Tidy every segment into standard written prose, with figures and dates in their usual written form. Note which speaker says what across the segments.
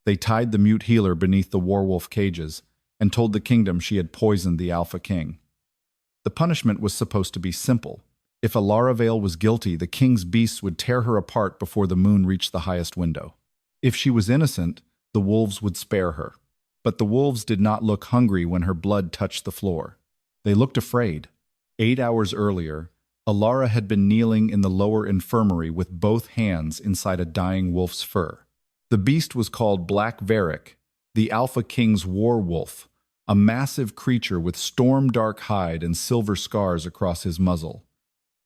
Speaker 1: They tied the mute healer beneath the werewolf cages and told the kingdom she had poisoned the Alpha King. The punishment was supposed to be simple. If Elara Vale was guilty, the king's beasts would tear her apart before the moon reached the highest window. If she was innocent, the wolves would spare her. But the wolves did not look hungry when her blood touched the floor. They looked afraid. 8 hours earlier, Elara had been kneeling in the lower infirmary with both hands inside a dying wolf's fur. The beast was called Black Varric, the Alpha King's werewolf, a massive creature with storm-dark hide and silver scars across his muzzle.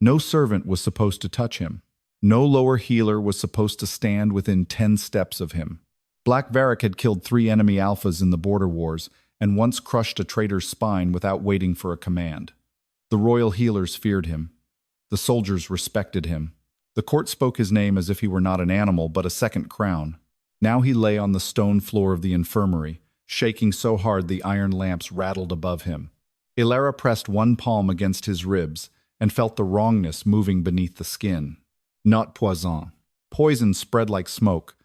Speaker 1: No servant was supposed to touch him. No lower healer was supposed to stand within 10 steps of him. Black Varric had killed 3 enemy alphas in the border wars and once crushed a traitor's spine without waiting for a command. The royal healers feared him. The soldiers respected him. The court spoke his name as if he were not an animal but a second crown. Now he lay on the stone floor of the infirmary, shaking so hard the iron lamps rattled above him. Elara pressed one palm against his ribs and felt the wrongness moving beneath the skin. Not poison. Poison spread like smoke.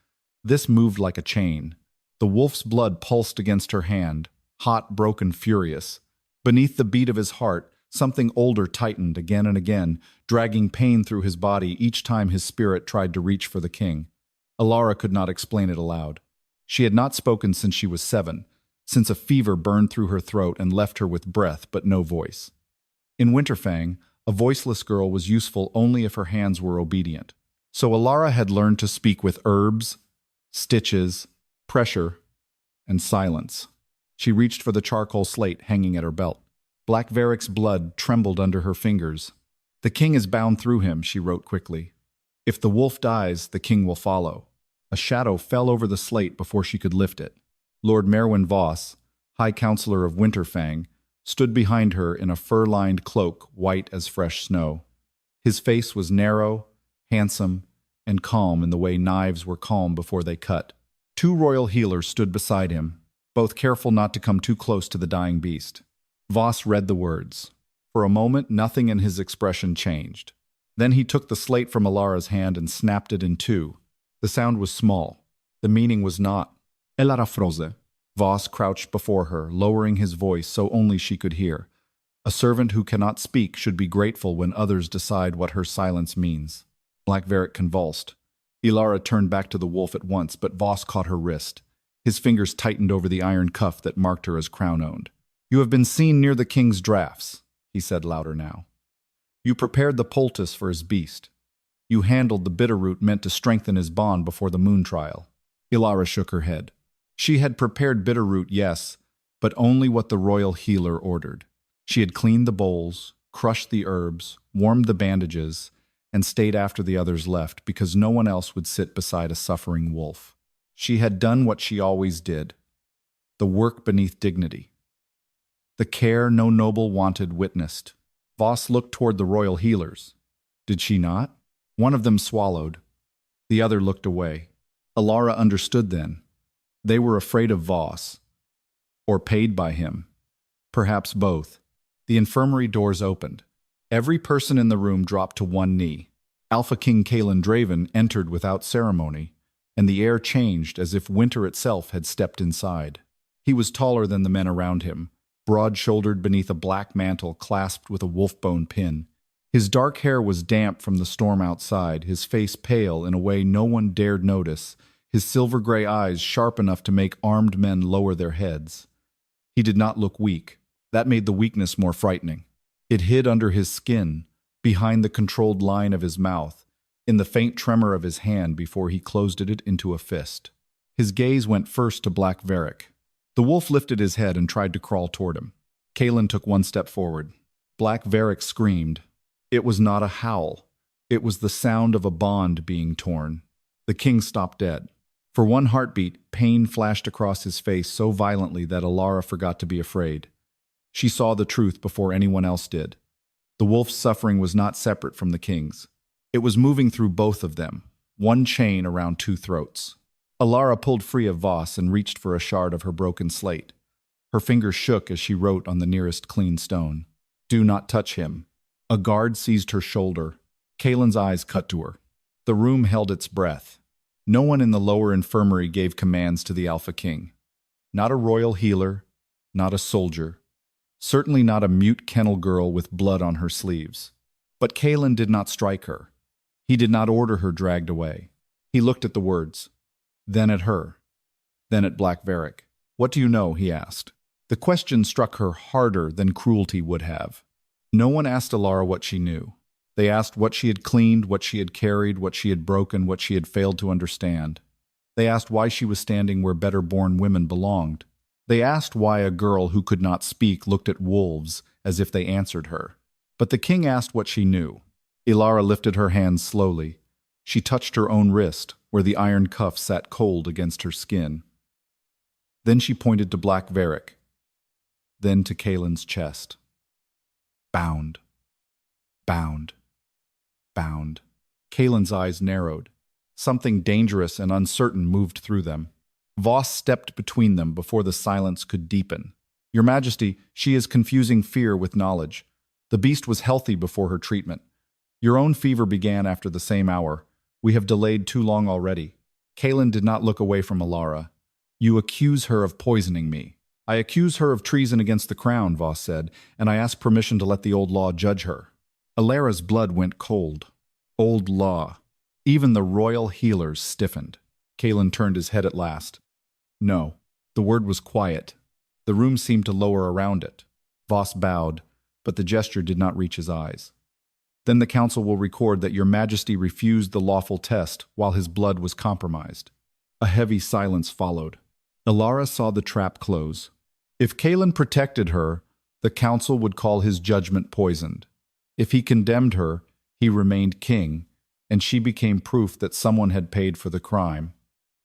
Speaker 1: This moved like a chain. The wolf's blood pulsed against her hand, hot, broken, furious. Beneath the beat of his heart, something older tightened again and again, dragging pain through his body each time his spirit tried to reach for the king. Elara could not explain it aloud. She had not spoken since she was 7, since a fever burned through her throat and left her with breath but no voice. In Winterfang, a voiceless girl was useful only if her hands were obedient. So Elara had learned to speak with herbs, stitches, pressure, and silence. She reached for the charcoal slate hanging at her belt. Black Varric's blood trembled under her fingers. "The king is bound through him," she wrote quickly. "If the wolf dies, the king will follow." A shadow fell over the slate before she could lift it. Lord Merwin Voss, High Counselor of Winterfang, stood behind her in a fur-lined cloak white as fresh snow. His face was narrow, handsome, and calm in the way knives were calm before they cut. 2 royal healers stood beside him, both careful not to come too close to the dying beast. Voss read the words. For a moment, nothing in his expression changed. Then he took the slate from Elara's hand and snapped it in 2. The sound was small. The meaning was not. Elara Froze. Voss crouched before her, lowering his voice so only she could hear. A servant who cannot speak should be grateful when others decide what her silence means. Black Varric convulsed. Elara turned back to the wolf at once, but Voss caught her wrist. His fingers tightened over the iron cuff that marked her as crown-owned. "You have been seen near the king's drafts," he said louder now. "You prepared the poultice for his beast. You handled the bitterroot meant to strengthen his bond before the moon trial." Elara shook her head. She had prepared bitterroot, yes, but only what the royal healer ordered. She had cleaned the bowls, crushed the herbs, warmed the bandages, and stayed after the others left because no one else would sit beside a suffering wolf. She had done what she always did, the work beneath dignity. The care no noble wanted witnessed. Voss looked toward the royal healers. Did she not? One of them swallowed. The other looked away. Elara understood then. They were afraid of Voss, or paid by him. Perhaps both. The infirmary doors opened. Every person in the room dropped to one knee. Alpha King Caelan Draven entered without ceremony, and the air changed as if winter itself had stepped inside. He was taller than the men around him, broad-shouldered beneath a black mantle clasped with a wolf-bone pin. His dark hair was damp from the storm outside, his face pale in a way no one dared notice, his silver-gray eyes sharp enough to make armed men lower their heads. He did not look weak. That made the weakness more frightening. It hid under his skin, behind the controlled line of his mouth, in the faint tremor of his hand before he closed it into a fist. His gaze went first to Black Varric. The wolf lifted his head and tried to crawl toward him. Caelan took one step forward. Black Varric screamed. It was not a howl. It was the sound of a bond being torn. The king stopped dead. For one heartbeat, pain flashed across his face so violently that Elara forgot to be afraid. She saw the truth before anyone else did. The wolf's suffering was not separate from the king's. It was moving through both of them, one chain around 2 throats. Elara pulled free of Voss and reached for a shard of her broken slate. Her fingers shook as she wrote on the nearest clean stone. "Do not touch him." A guard seized her shoulder. Caelan's eyes cut to her. The room held its breath. No one in the lower infirmary gave commands to the Alpha King. Not a royal healer, not a soldier, certainly not a mute kennel girl with blood on her sleeves. But Caelan did not strike her. He did not order her dragged away. He looked at the words, then at her, then at Black Varric. "What do you know?" he asked. The question struck her harder than cruelty would have. No one asked Elara what she knew. They asked what she had cleaned, what she had carried, what she had broken, what she had failed to understand. They asked why she was standing where better-born women belonged. They asked why a girl who could not speak looked at wolves as if they answered her. But the king asked what she knew. Elara lifted her hands slowly. She touched her own wrist, where the iron cuff sat cold against her skin. Then she pointed to Black Varric, then to Caelan's chest. Bound. Bound. Bound. Caelan's eyes narrowed. Something dangerous and uncertain moved through them. Voss stepped between them before the silence could deepen. "Your Majesty, she is confusing fear with knowledge. The beast was healthy before her treatment. Your own fever began after the same hour. We have delayed too long already." Caelan did not look away from Elara. "You accuse her of poisoning me." "I accuse her of treason against the crown," Voss said, "and I ask permission to let the old law judge her." Elara's blood went cold. Old law. Even the royal healers stiffened. Caelan turned his head at last. "No." The word was quiet. The room seemed to lower around it. Voss bowed, but the gesture did not reach his eyes. "Then the council will record that your Majesty refused the lawful test while his blood was compromised." A heavy silence followed. Elara saw the trap close. If Caelan protected her, the council would call his judgment poisoned. If he condemned her, he remained king, and she became proof that someone had paid for the crime.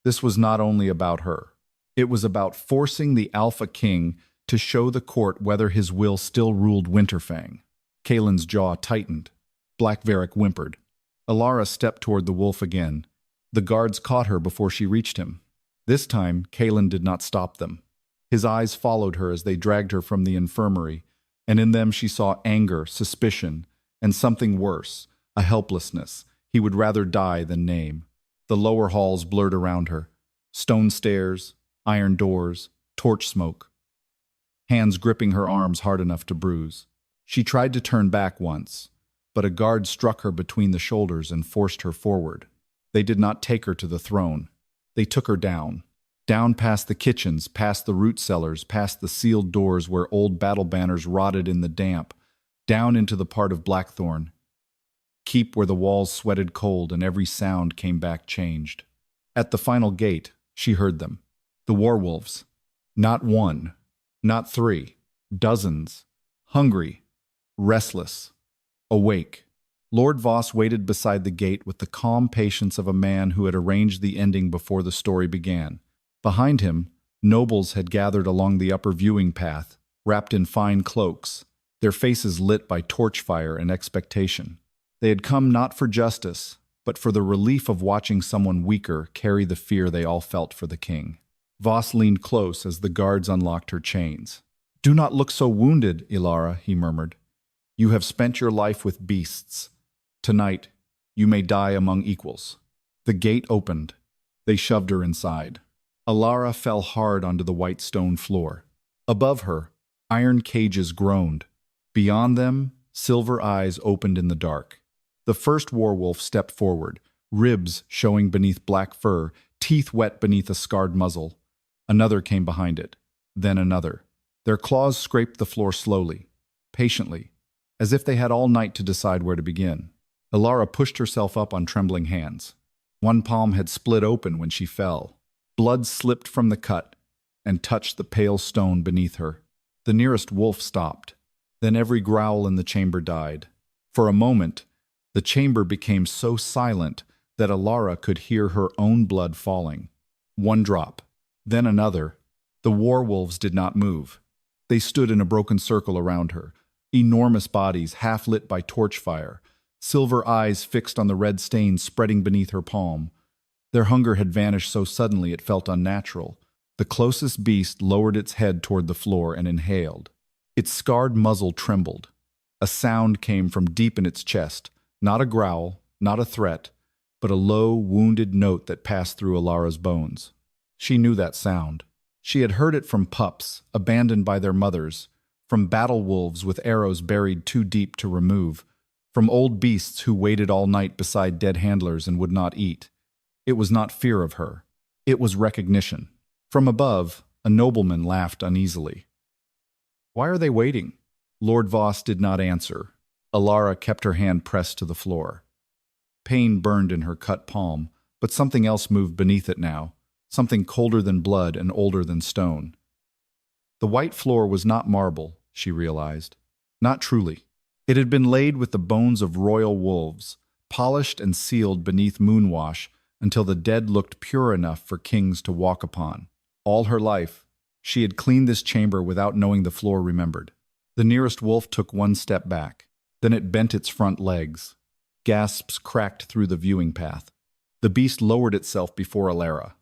Speaker 1: This was not only about her. It was about forcing the Alpha King to show the court whether his will still ruled Winterfang. Caelan's jaw tightened. Black Varric whimpered. Elara stepped toward the wolf again. The guards caught her before she reached him. This time, Caelan did not stop them. His eyes followed her as they dragged her from the infirmary, and in them she saw anger, suspicion, and something worse, a helplessness he would rather die than name. The lower halls blurred around her. Stone stairs, iron doors, torch smoke. Hands gripping her arms hard enough to bruise. She tried to turn back once, but a guard struck her between the shoulders and forced her forward. They did not take her to the throne. They took her down. Down past the kitchens, past the root cellars, past the sealed doors where old battle banners rotted in the damp, down into the part of Blackthorn. Keep where the walls sweated cold and every sound came back changed. At the final gate, she heard them. The werewolves. Not one, not three, dozens. Hungry, restless, awake. Lord Voss waited beside the gate with the calm patience of a man who had arranged the ending before the story began. Behind him, nobles had gathered along the upper viewing path, wrapped in fine cloaks, their faces lit by torch fire and expectation. They had come not for justice, but for the relief of watching someone weaker carry the fear they all felt for the king. Voss leaned close as the guards unlocked her chains. "Do not look so wounded, Elara," he murmured. "You have spent your life with beasts. Tonight, you may die among equals." The gate opened. They shoved her inside. Elara fell hard onto the white stone floor. Above her, iron cages groaned. Beyond them, silver eyes opened in the dark. The first werewolf stepped forward, ribs showing beneath black fur, teeth wet beneath a scarred muzzle. Another came behind it, then another. Their claws scraped the floor slowly, patiently, as if they had all night to decide where to begin. Elara pushed herself up on trembling hands. One palm had split open when she fell. Blood slipped from the cut and touched the pale stone beneath her. The nearest wolf stopped. Then every growl in the chamber died. For a moment, the chamber became so silent that Elara could hear her own blood falling. One drop, then another. The werewolves did not move. They stood in a broken circle around her, enormous bodies half lit by torch fire, silver eyes fixed on the red stains spreading beneath her palm. Their hunger had vanished so suddenly it felt unnatural. The closest beast lowered its head toward the floor and inhaled. Its scarred muzzle trembled. A sound came from deep in its chest, not a growl, not a threat, but a low, wounded note that passed through Elara's bones. She knew that sound. She had heard it from pups, abandoned by their mothers, from battle wolves with arrows buried too deep to remove, from old beasts who waited all night beside dead handlers and would not eat. It was not fear of her. It was recognition. From above, a nobleman laughed uneasily. "Why are they waiting?" Lord Voss did not answer. Elara kept her hand pressed to the floor. Pain burned in her cut palm, but something else moved beneath it now, something colder than blood and older than stone. The white floor was not marble, she realized. Not truly. It had been laid with the bones of royal wolves, polished and sealed beneath moonwash until the dead looked pure enough for kings to walk upon. All her life, she had cleaned this chamber without knowing the floor remembered. The nearest wolf took one step back. Then it bent its front legs. Gasps cracked through the viewing path. The beast lowered itself before Elara.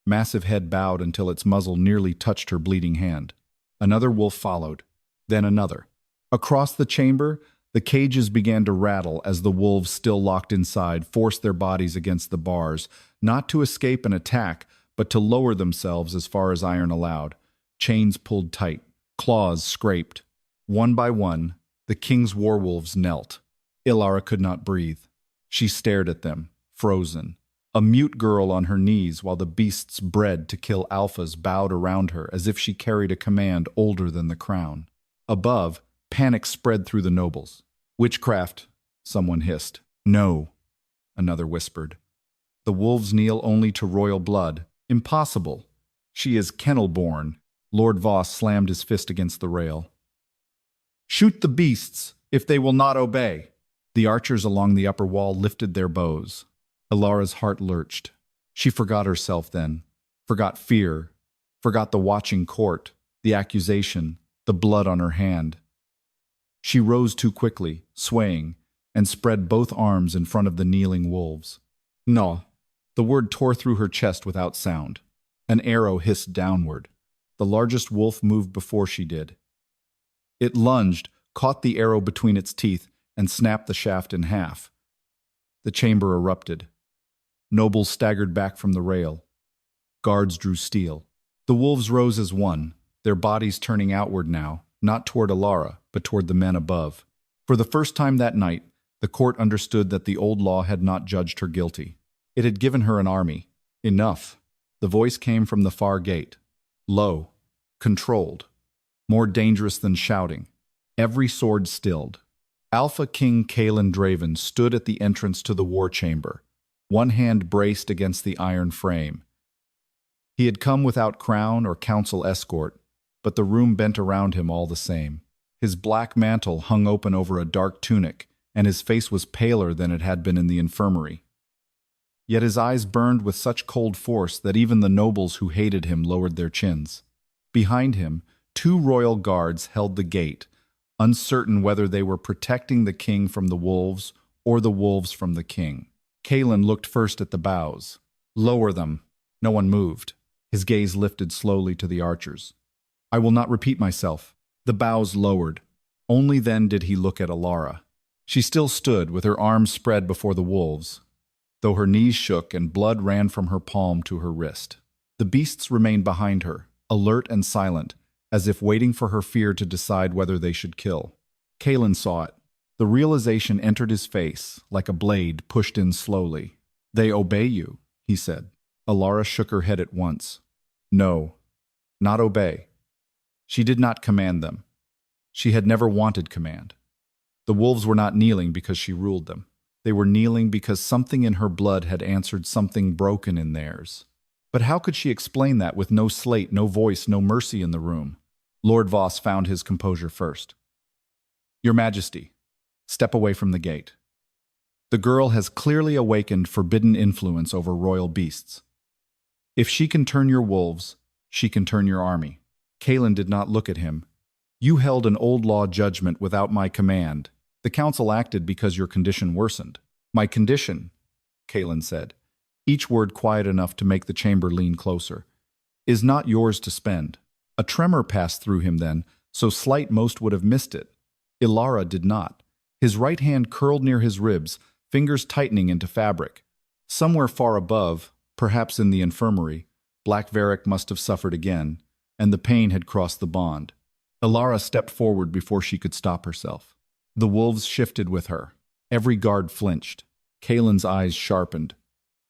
Speaker 1: Massive head bowed until its muzzle nearly touched her bleeding hand. Another wolf followed, then another. Across the chamber, the cages began to rattle as the wolves still locked inside forced their bodies against the bars, not to escape an attack, but to lower themselves as far as iron allowed. Chains pulled tight, claws scraped. One by one, the king's werewolves knelt. Elara could not breathe. She stared at them, frozen. A mute girl on her knees while the beasts bred to kill alphas bowed around her as if she carried a command older than the crown. Above, panic spread through the nobles. "Witchcraft," someone hissed. "No," another whispered. "The wolves kneel only to royal blood. Impossible. She is kennel-born." Lord Voss slammed his fist against the rail. "Shoot the beasts, if they will not obey." The archers along the upper wall lifted their bows. Elara's heart lurched. She forgot herself then, forgot fear, forgot the watching court, the accusation, the blood on her hand. She rose too quickly, swaying, and spread both arms in front of the kneeling wolves. "No." The word tore through her chest without sound. An arrow hissed downward. The largest wolf moved before she did. It lunged, caught the arrow between its teeth, and snapped the shaft in half. The chamber erupted. Nobles staggered back from the rail. Guards drew steel. The wolves rose as one, their bodies turning outward now, not toward Elara, but toward the men above. For the first time that night, the court understood that the old law had not judged her guilty. It had given her an army. Enough. The voice came from the far gate. Low. Controlled. More dangerous than shouting. Every sword stilled. Alpha King Caelan Draven stood at the entrance to the war chamber, one hand braced against the iron frame. He had come without crown or council escort, but the room bent around him all the same. His black mantle hung open over a dark tunic, and his face was paler than it had been in the infirmary. Yet his eyes burned with such cold force that even the nobles who hated him lowered their chins. Behind him, 2 royal guards held the gate, uncertain whether they were protecting the king from the wolves or the wolves from the king. Caelan looked first at the bows. "Lower them." No one moved. His gaze lifted slowly to the archers. "I will not repeat myself." The bows lowered. Only then did he look at Elara. She still stood with her arms spread before the wolves, though her knees shook and blood ran from her palm to her wrist. The beasts remained behind her, alert and silent, as if waiting for her fear to decide whether they should kill. Caelan saw it. The realization entered his face, like a blade pushed in slowly. "They obey you," he said. Elara shook her head at once. "No, not obey." She did not command them. She had never wanted command. The wolves were not kneeling because she ruled them. They were kneeling because something in her blood had answered something broken in theirs. But how could she explain that with no slate, no voice, no mercy in the room? Lord Voss found his composure first. "Your Majesty, step away from the gate. The girl has clearly awakened forbidden influence over royal beasts. If she can turn your wolves, she can turn your army." Caelan did not look at him. "You held an old law judgment without my command. The council acted because your condition worsened." "My condition," Caelan said, each word quiet enough to make the chamber lean closer, "is not yours to spend." A tremor passed through him then, so slight most would have missed it. Elara did not. His right hand curled near his ribs, fingers tightening into fabric. Somewhere far above, perhaps in the infirmary, Black Varric must have suffered again, and the pain had crossed the bond. Elara stepped forward before she could stop herself. The wolves shifted with her. Every guard flinched. Caelan's eyes sharpened.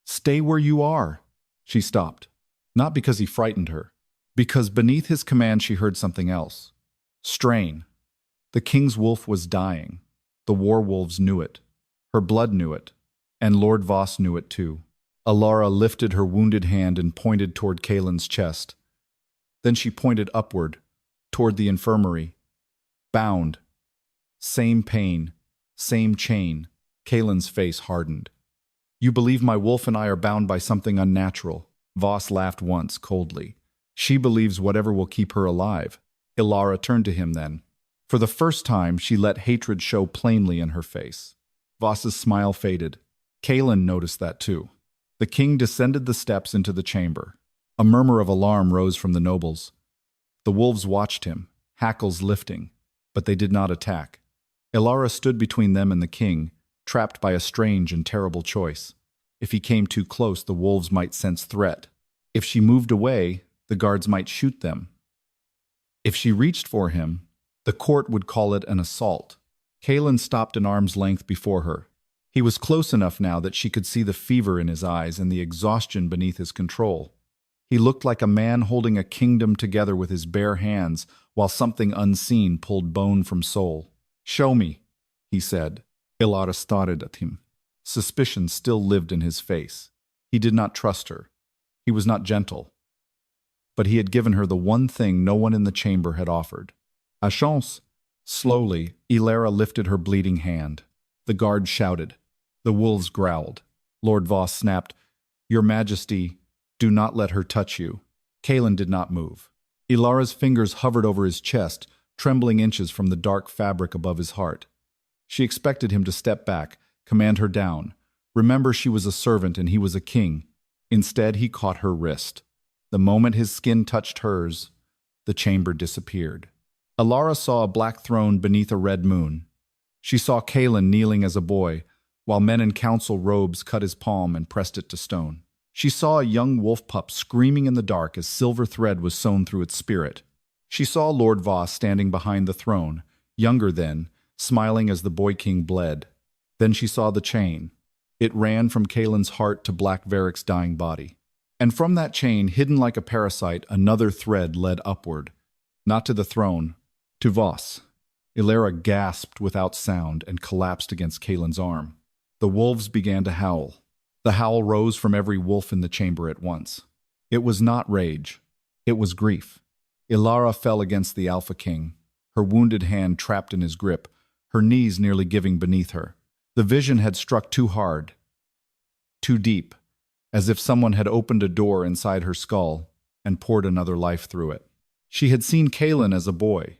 Speaker 1: "Stay where you are!" She stopped. Not because he frightened her. Because beneath his command she heard something else. Strain. The king's wolf was dying. The werewolves knew it. Her blood knew it. And Lord Voss knew it too. Elara lifted her wounded hand and pointed toward Caelan's chest. Then she pointed upward, toward the infirmary. Bound. Same pain. Same chain. Caelan's face hardened. "You believe my wolf and I are bound by something unnatural." Voss laughed once, coldly. "She believes whatever will keep her alive." Elara turned to him then. For the first time, she let hatred show plainly in her face. Voss's smile faded. Caelan noticed that too. The king descended the steps into the chamber. A murmur of alarm rose from the nobles. The wolves watched him, hackles lifting, but they did not attack. Elara stood between them and the king, trapped by a strange and terrible choice. If he came too close, the wolves might sense threat. If she moved away, the guards might shoot them. If she reached for him, the court would call it an assault. Caelan stopped an arm's length before her. He was close enough now that she could see the fever in his eyes and the exhaustion beneath his control. He looked like a man holding a kingdom together with his bare hands, while something unseen pulled bone from soul. "Show me," he said. Elara stared at him. Suspicion still lived in his face. He did not trust her. He was not gentle. But he had given her the one thing no one in the chamber had offered. "A chance." Slowly, Elara lifted her bleeding hand. The guard shouted. The wolves growled. Lord Voss snapped, "Your Majesty, do not let her touch you." Caelan did not move. Elara's fingers hovered over his chest, trembling inches from the dark fabric above his heart. She expected him to step back, command her down. Remember, she was a servant and he was a king. Instead, he caught her wrist. The moment his skin touched hers, the chamber disappeared. Elara saw a black throne beneath a red moon. She saw Caelan kneeling as a boy, while men in council robes cut his palm and pressed it to stone. She saw a young wolf pup screaming in the dark as silver thread was sewn through its spirit. She saw Lord Voss standing behind the throne, younger then, smiling as the boy king bled. Then she saw the chain. It ran from Caelan's heart to Black Varric's dying body. And from that chain, hidden like a parasite, another thread led upward. Not to the throne, to Voss. Elara gasped without sound and collapsed against Caelan's arm. The wolves began to howl. The howl rose from every wolf in the chamber at once. It was not rage. It was grief. Elara fell against the Alpha King, her wounded hand trapped in his grip, her knees nearly giving beneath her. The vision had struck too hard, too deep, as if someone had opened a door inside her skull and poured another life through it. She had seen Caelan as a boy,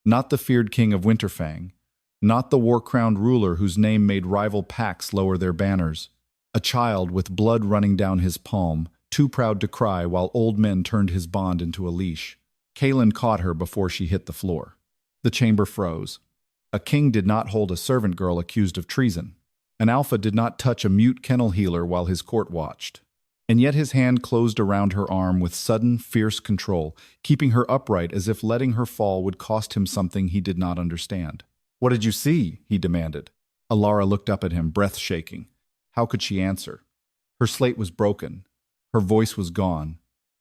Speaker 1: not the feared king of Winterfang, not the war-crowned ruler whose name made rival packs lower their banners. A child with blood running down his palm, too proud to cry while old men turned his bond into a leash. Caelan caught her before she hit the floor. The chamber froze. A king did not hold a servant girl accused of treason. An alpha did not touch a mute kennel healer while his court watched. And yet his hand closed around her arm with sudden, fierce control, keeping her upright as if letting her fall would cost him something he did not understand. "What did you see?" he demanded. Elara looked up at him, breath shaking. How could she answer? Her slate was broken. Her voice was gone.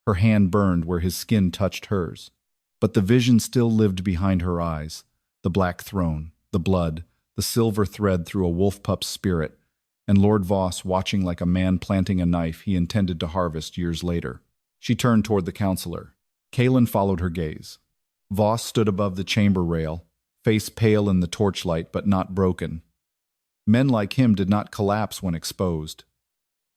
Speaker 1: Her hand burned where his skin touched hers. But the vision still lived behind her eyes. The black throne, the blood, the silver thread through a wolf pup's spirit, and Lord Voss watching like a man planting a knife he intended to harvest years later. She turned toward the counselor. Caelan followed her gaze. Voss stood above the chamber rail, face pale in the torchlight but not broken. Men like him did not collapse when exposed.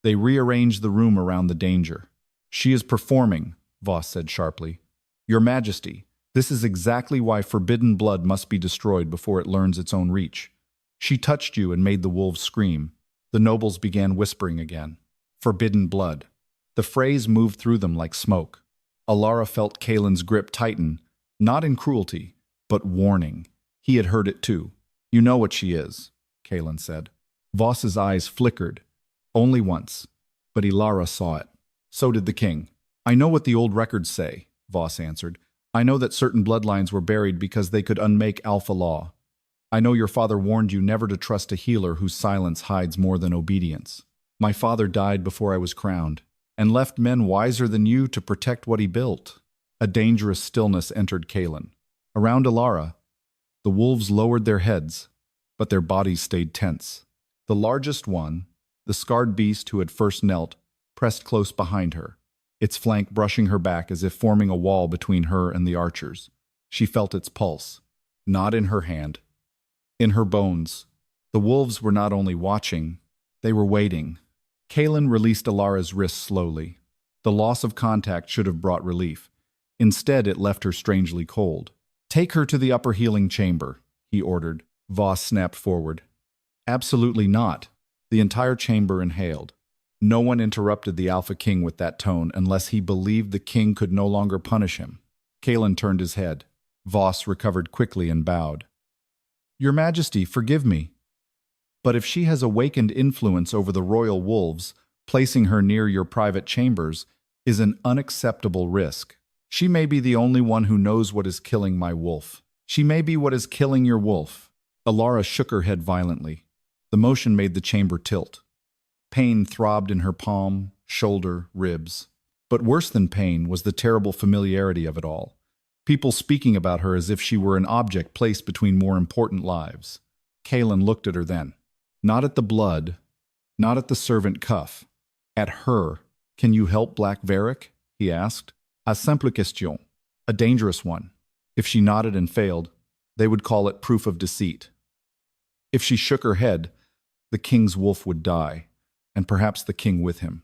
Speaker 1: They rearranged the room around the danger. "She is performing," Voss said sharply. "Your Majesty, this is exactly why forbidden blood must be destroyed before it learns its own reach. She touched you and made the wolves scream." The nobles began whispering again. Forbidden blood. The phrase moved through them like smoke. Elara felt Caelan's grip tighten, not in cruelty, but warning. He had heard it too. "You know what she is," Caelan said. Voss's eyes flickered. Only once. But Elara saw it. So did the king. I know what the old records say, Voss answered. I know that certain bloodlines were buried because they could unmake alpha law. I know your father warned you never to trust a healer whose silence hides more than obedience. My father died before I was crowned, and left men wiser than you to protect what he built. A dangerous stillness entered Caelan. Around Elara, the wolves lowered their heads, but their bodies stayed tense. The largest one, the scarred beast who had first knelt, pressed close behind her, its flank brushing her back as if forming a wall between her and the archers. She felt its pulse, not in her hand, in her bones. The wolves were not only watching, they were waiting. Caelan released Elara's wrist slowly. The loss of contact should have brought relief. Instead, it left her strangely cold. Take her to the upper healing chamber, he ordered. Voss snapped forward. Absolutely not. The entire chamber inhaled. No one interrupted the Alpha King with that tone unless he believed the king could no longer punish him. Caelan turned his head. Voss recovered quickly and bowed. Your Majesty, forgive me. But if she has awakened influence over the royal wolves, placing her near your private chambers is an unacceptable risk. She may be the only one who knows what is killing my wolf. She may be what is killing your wolf. Elara shook her head violently. The motion made the chamber tilt. Pain throbbed in her palm, shoulder, ribs. But worse than pain was the terrible familiarity of it all. People speaking about her as if she were an object placed between more important lives. Caelan looked at her then. Not at the blood, not at the servant cuff. At her. Can you help Black Varric? He asked. A simple question. A dangerous one. If she nodded and failed, they would call it proof of deceit. If she shook her head, the king's wolf would die, and perhaps the king with him.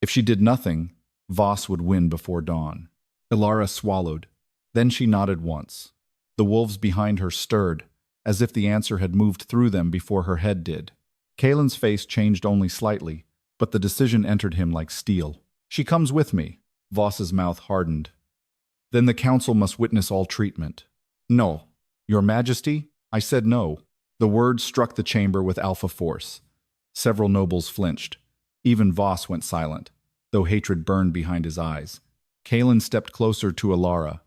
Speaker 1: If she did nothing, Voss would win before dawn. Elara swallowed. Then she nodded once. The wolves behind her stirred, as if the answer had moved through them before her head did. Caelan's face changed only slightly, but the decision entered him like steel. She comes with me. Voss's mouth hardened. Then the council must witness all treatment. No. Your Majesty? I said no. The words struck the chamber with alpha force. Several nobles flinched. Even Voss went silent, though hatred burned behind his eyes. Caelan stepped closer to Elara.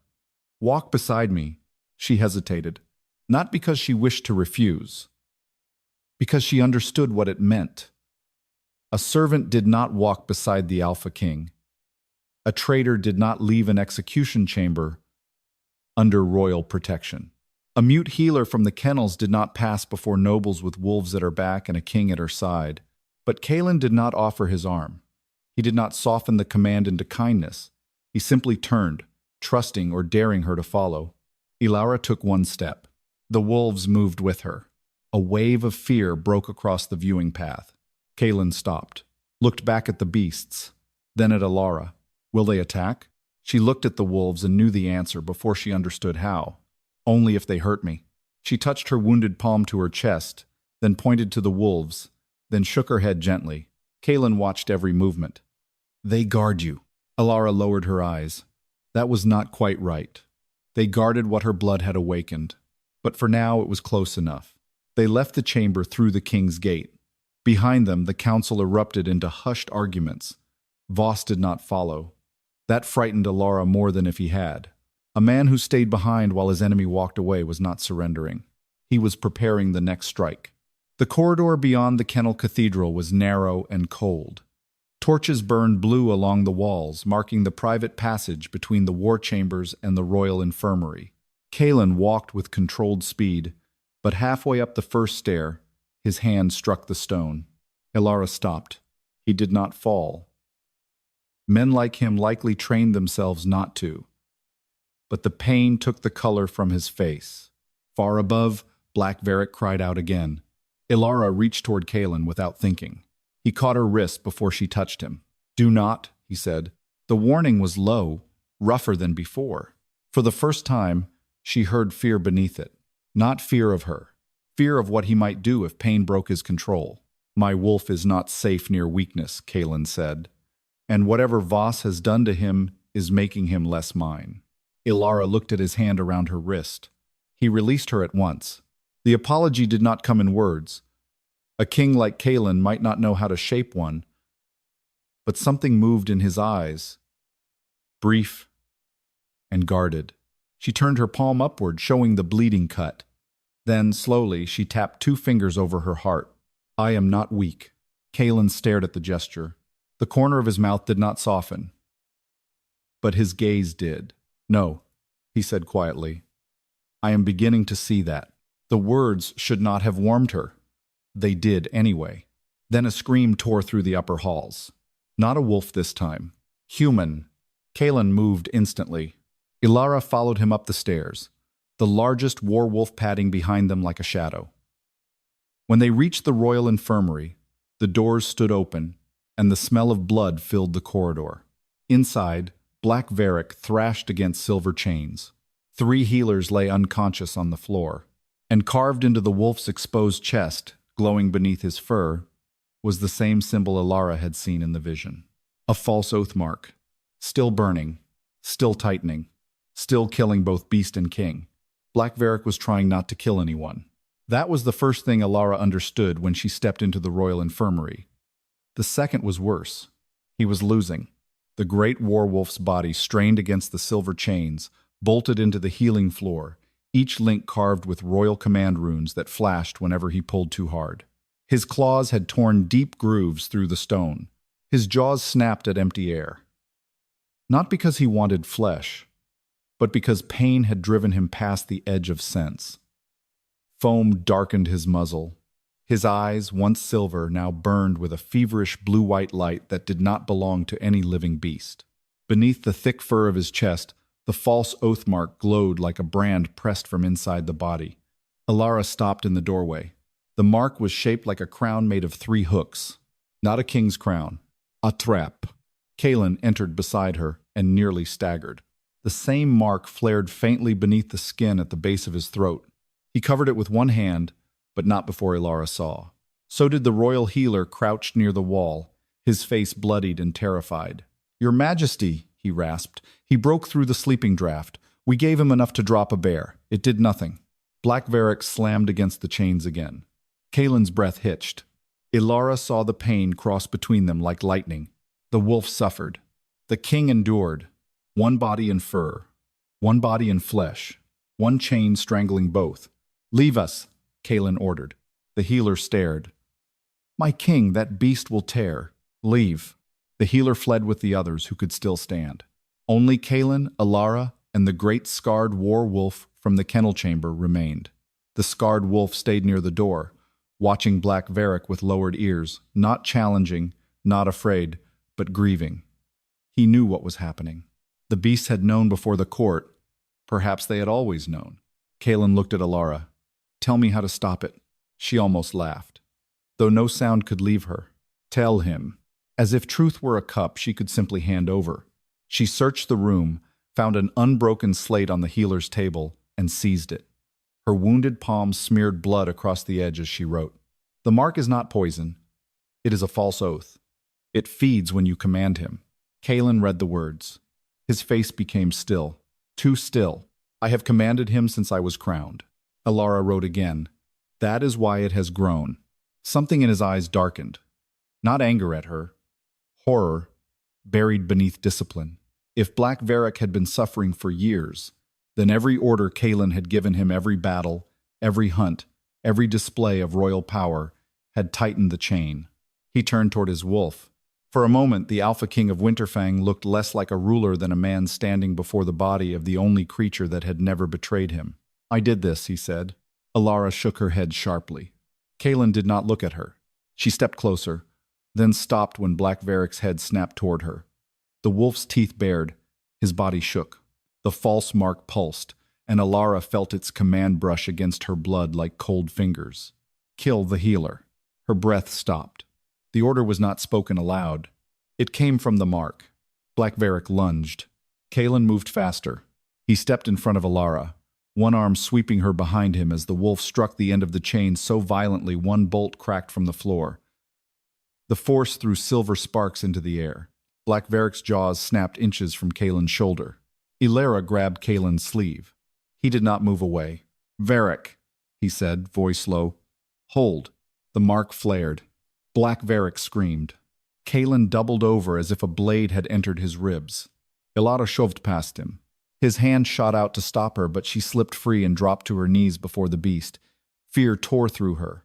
Speaker 1: Walk beside me. She hesitated. Not because she wished to refuse, because she understood what it meant. A servant did not walk beside the Alpha King. A traitor did not leave an execution chamber under royal protection. A mute healer from the kennels did not pass before nobles with wolves at her back and a king at her side. But Caelan did not offer his arm. He did not soften the command into kindness. He simply turned, trusting or daring her to follow. Elara took one step. The wolves moved with her. A wave of fear broke across the viewing path. Caelan stopped, looked back at the beasts, then at Elara. Will they attack? She looked at the wolves and knew the answer before she understood how. Only if they hurt me. She touched her wounded palm to her chest, then pointed to the wolves, then shook her head gently. Caelan watched every movement. They guard you. Elara lowered her eyes. That was not quite right. They guarded what her blood had awakened. But for now it was close enough. They left the chamber through the king's gate. Behind them, the council erupted into hushed arguments. Voss did not follow. That frightened Elara more than if he had. A man who stayed behind while his enemy walked away was not surrendering. He was preparing the next strike. The corridor beyond the Kennel Cathedral was narrow and cold. Torches burned blue along the walls, marking the private passage between the war chambers and the royal infirmary. Caelan walked with controlled speed, but halfway up the first stair, his hand struck the stone. Elara stopped. He did not fall. Men like him likely trained themselves not to. But the pain took the color from his face. Far above, Black Varric cried out again. Elara reached toward Caelan without thinking. He caught her wrist before she touched him. Do not, he said. The warning was low, rougher than before. For the first time, she heard fear beneath it. Not fear of her. Fear of what he might do if pain broke his control. My wolf is not safe near weakness, Caelan said. And whatever Voss has done to him is making him less mine. Elara looked at his hand around her wrist. He released her at once. The apology did not come in words. A king like Caelan might not know how to shape one, but something moved in his eyes, brief and guarded. She turned her palm upward, showing the bleeding cut. Then, slowly, she tapped 2 fingers over her heart. I am not weak. Caelan stared at the gesture. The corner of his mouth did not soften, but his gaze did. No, he said quietly. I am beginning to see that. The words should not have warmed her. They did anyway. Then a scream tore through the upper halls. Not a wolf this time. Human. Caelan moved instantly. Elara followed him up the stairs, the largest werewolf padding behind them like a shadow. When they reached the royal infirmary, the doors stood open, and the smell of blood filled the corridor. Inside, Black Varric thrashed against silver chains. 3 healers lay unconscious on the floor, and carved into the wolf's exposed chest, glowing beneath his fur, was the same symbol Elara had seen in the vision. A false oath mark, still burning, still tightening, still killing both beast and king. Black Varric was trying not to kill anyone. That was the first thing Elara understood when she stepped into the royal infirmary. The second was worse. He was losing. The great werewolf's body strained against the silver chains, bolted into the healing floor, each link carved with royal command runes that flashed whenever he pulled too hard. His claws had torn deep grooves through the stone. His jaws snapped at empty air. Not because he wanted flesh, but because pain had driven him past the edge of sense. Foam darkened his muzzle. His eyes, once silver, now burned with a feverish blue-white light that did not belong to any living beast. Beneath the thick fur of his chest, the false oath mark glowed like a brand pressed from inside the body. Elara stopped in the doorway. The mark was shaped like a crown made of 3 hooks. Not a king's crown. A trap. Caelan entered beside her and nearly staggered. The same mark flared faintly beneath the skin at the base of his throat. He covered it with one hand, but not before Elara saw. So did the royal healer crouched near the wall, his face bloodied and terrified. "Your Majesty," he rasped. "He broke through the sleeping draft. We gave him enough to drop a bear. It did nothing." Black Varric slammed against the chains again. Caelan's breath hitched. Elara saw the pain cross between them like lightning. The wolf suffered. The king endured. One body in fur, one body in flesh, one chain strangling both. "Leave us," Caelan ordered. The healer stared. "My king, that beast will tear. Leave." The healer fled with the others who could still stand. Only Caelan, Elara, and the great scarred war wolf from the kennel chamber remained. The scarred wolf stayed near the door, watching Black Varric with lowered ears, not challenging, not afraid, but grieving. He knew what was happening. The beasts had known before the court. Perhaps they had always known. Caelan looked at Elara. "Tell me how to stop it." She almost laughed, though no sound could leave her. "Tell him." As if truth were a cup she could simply hand over. She searched the room, found an unbroken slate on the healer's table, and seized it. Her wounded palm smeared blood across the edge as she wrote. "The mark is not poison. It is a false oath. It feeds when you command him." Caelan read the words. His face became still. Too still. "I have commanded him since I was crowned." Elara wrote again. "That is why it has grown." Something in his eyes darkened. Not anger at her. Horror, buried beneath discipline. If Black Varric had been suffering for years, then every order Caelan had given him, every battle, every hunt, every display of royal power, had tightened the chain. He turned toward his wolf. For a moment, the Alpha King of Winterfang looked less like a ruler than a man standing before the body of the only creature that had never betrayed him. "I did this," he said. Elara shook her head sharply. Caelan did not look at her. She stepped closer, then stopped when Black Varric's head snapped toward her. The wolf's teeth bared. His body shook. The false mark pulsed, and Elara felt its command brush against her blood like cold fingers. "Kill the healer." Her breath stopped. The order was not spoken aloud. It came from the mark. Black Varric lunged. Caelan moved faster. He stepped in front of Elara, one arm sweeping her behind him as the wolf struck the end of the chain so violently one bolt cracked from the floor. The force threw silver sparks into the air. Black Varric's jaws snapped inches from Caelan's shoulder. Elara grabbed Caelan's sleeve. He did not move away. "Varric," he said, voice low. "Hold." The mark flared. Black Varric screamed. Caelan doubled over as if a blade had entered his ribs. Elara shoved past him. His hand shot out to stop her, but she slipped free and dropped to her knees before the beast. Fear tore through her.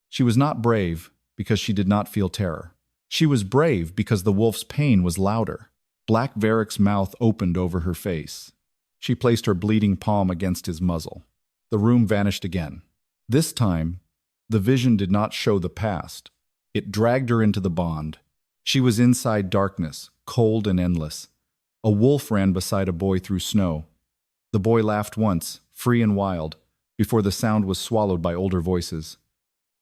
Speaker 1: She was not brave because she did not feel terror. She was brave because the wolf's pain was louder. Black Varric's mouth opened over her face. She placed her bleeding palm against his muzzle. The room vanished again. This time, the vision did not show the past. It dragged her into the bond. She was inside darkness, cold and endless. A wolf ran beside a boy through snow. The boy laughed once, free and wild, before the sound was swallowed by older voices.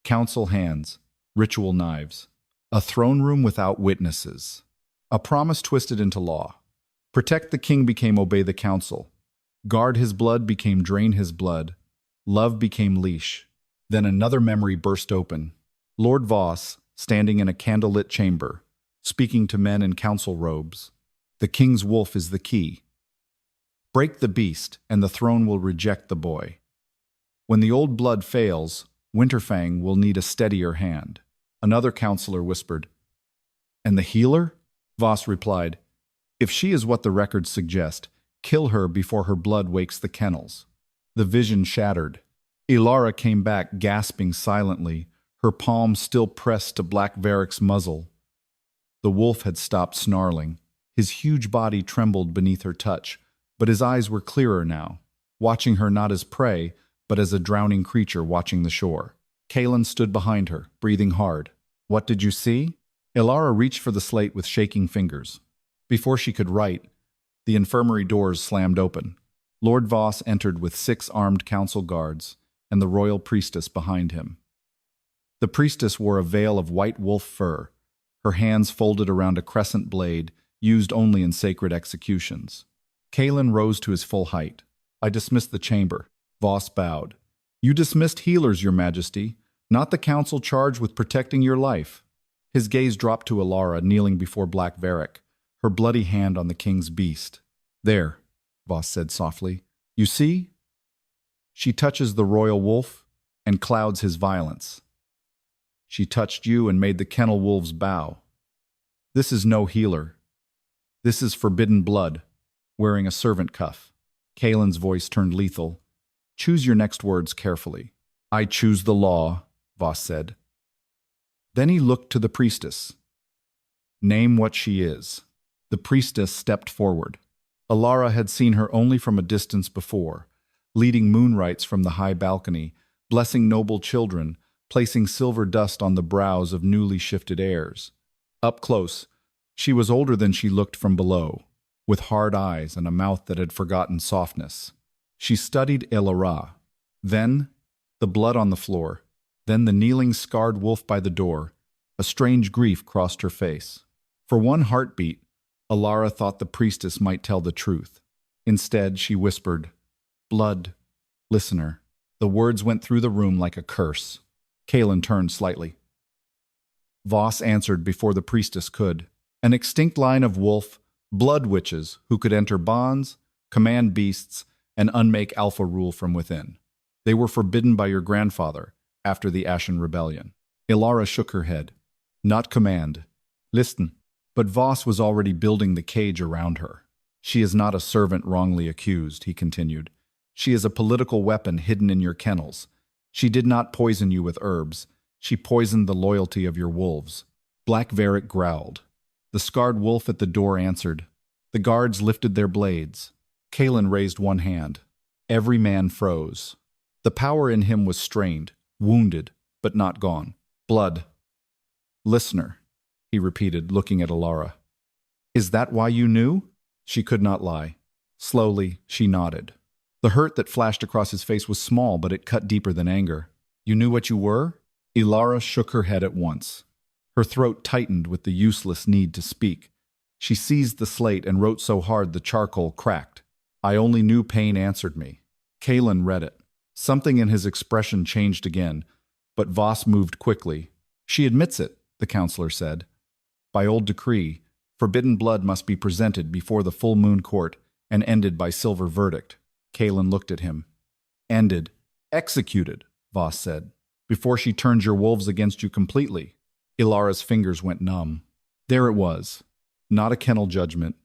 Speaker 1: Council hands, ritual knives. A throne room without witnesses. A promise twisted into law. Protect the king became obey the council. Guard his blood became drain his blood. Love became leash. Then another memory burst open. Lord Voss, standing in a candlelit chamber, speaking to men in council robes. The king's wolf is the key. Break the beast, and the throne will reject the boy. When the old blood fails, Winterfang will need a steadier hand. Another counselor whispered. And the healer? Voss replied. If she is what the records suggest, kill her before her blood wakes the kennels. The vision shattered. Elara came back gasping silently, her palm still pressed to Black Varric's muzzle. The wolf had stopped snarling. His huge body trembled beneath her touch, but his eyes were clearer now, watching her not as prey, but as a drowning creature watching the shore. Caelan stood behind her, breathing hard. What did you see? Elara reached for the slate with shaking fingers. Before she could write, the infirmary doors slammed open. Lord Voss entered with 6 armed council guards, and the royal priestess behind him. The priestess wore a veil of white wolf fur, her hands folded around a crescent blade used only in sacred executions. Caelan rose to his full height. I dismiss the chamber. Voss bowed. You dismissed healers, your majesty, not the council charged with protecting your life. His gaze dropped to Elara kneeling before Black Varric, her bloody hand on the king's beast. There, Voss said softly. You see? She touches the royal wolf and clouds his violence. She touched you and made the kennel wolves bow. This is no healer. This is forbidden blood, wearing a servant cuff. Caelan's voice turned lethal. Choose your next words carefully. I choose the law, Voss said. Then he looked to the priestess. Name what she is. The priestess stepped forward. Elara had seen her only from a distance before, leading moon rites from the high balcony, blessing noble children, placing silver dust on the brows of newly shifted heirs. Up close, she was older than she looked from below, with hard eyes and a mouth that had forgotten softness. She studied Elara. Then, the blood on the floor. Then the kneeling, scarred wolf by the door. A strange grief crossed her face. For one heartbeat, Elara thought the priestess might tell the truth. Instead, she whispered, Blood, listener. The words went through the room like a curse. Caelan turned slightly. Voss answered before the priestess could. An extinct line of wolf, blood witches who could enter bonds, command beasts, and unmake alpha rule from within. They were forbidden by your grandfather after the Ashen Rebellion. Elara shook her head. Not command. Listen. But Voss was already building the cage around her. She is not a servant wrongly accused, he continued. She is a political weapon hidden in your kennels. She did not poison you with herbs. She poisoned the loyalty of your wolves. Black Varric growled. The scarred wolf at the door answered. The guards lifted their blades. Caelan raised one hand. Every man froze. The power in him was strained, wounded, but not gone. Blood. Listener, he repeated, looking at Elara. Is that why you knew? She could not lie. Slowly, she nodded. The hurt that flashed across his face was small, but it cut deeper than anger. You knew what you were? Elara shook her head at once. Her throat tightened with the useless need to speak. She seized the slate and wrote so hard the charcoal cracked. I only knew pain answered me. Caelan read it. Something in his expression changed again, but Voss moved quickly. She admits it, the counselor said. By old decree, forbidden blood must be presented before the full moon court and ended by silver verdict. Caelan looked at him. Ended. Executed, Voss said. before she turns your wolves against you completely." Elara's fingers went numb. There it was. Not a kennel judgment,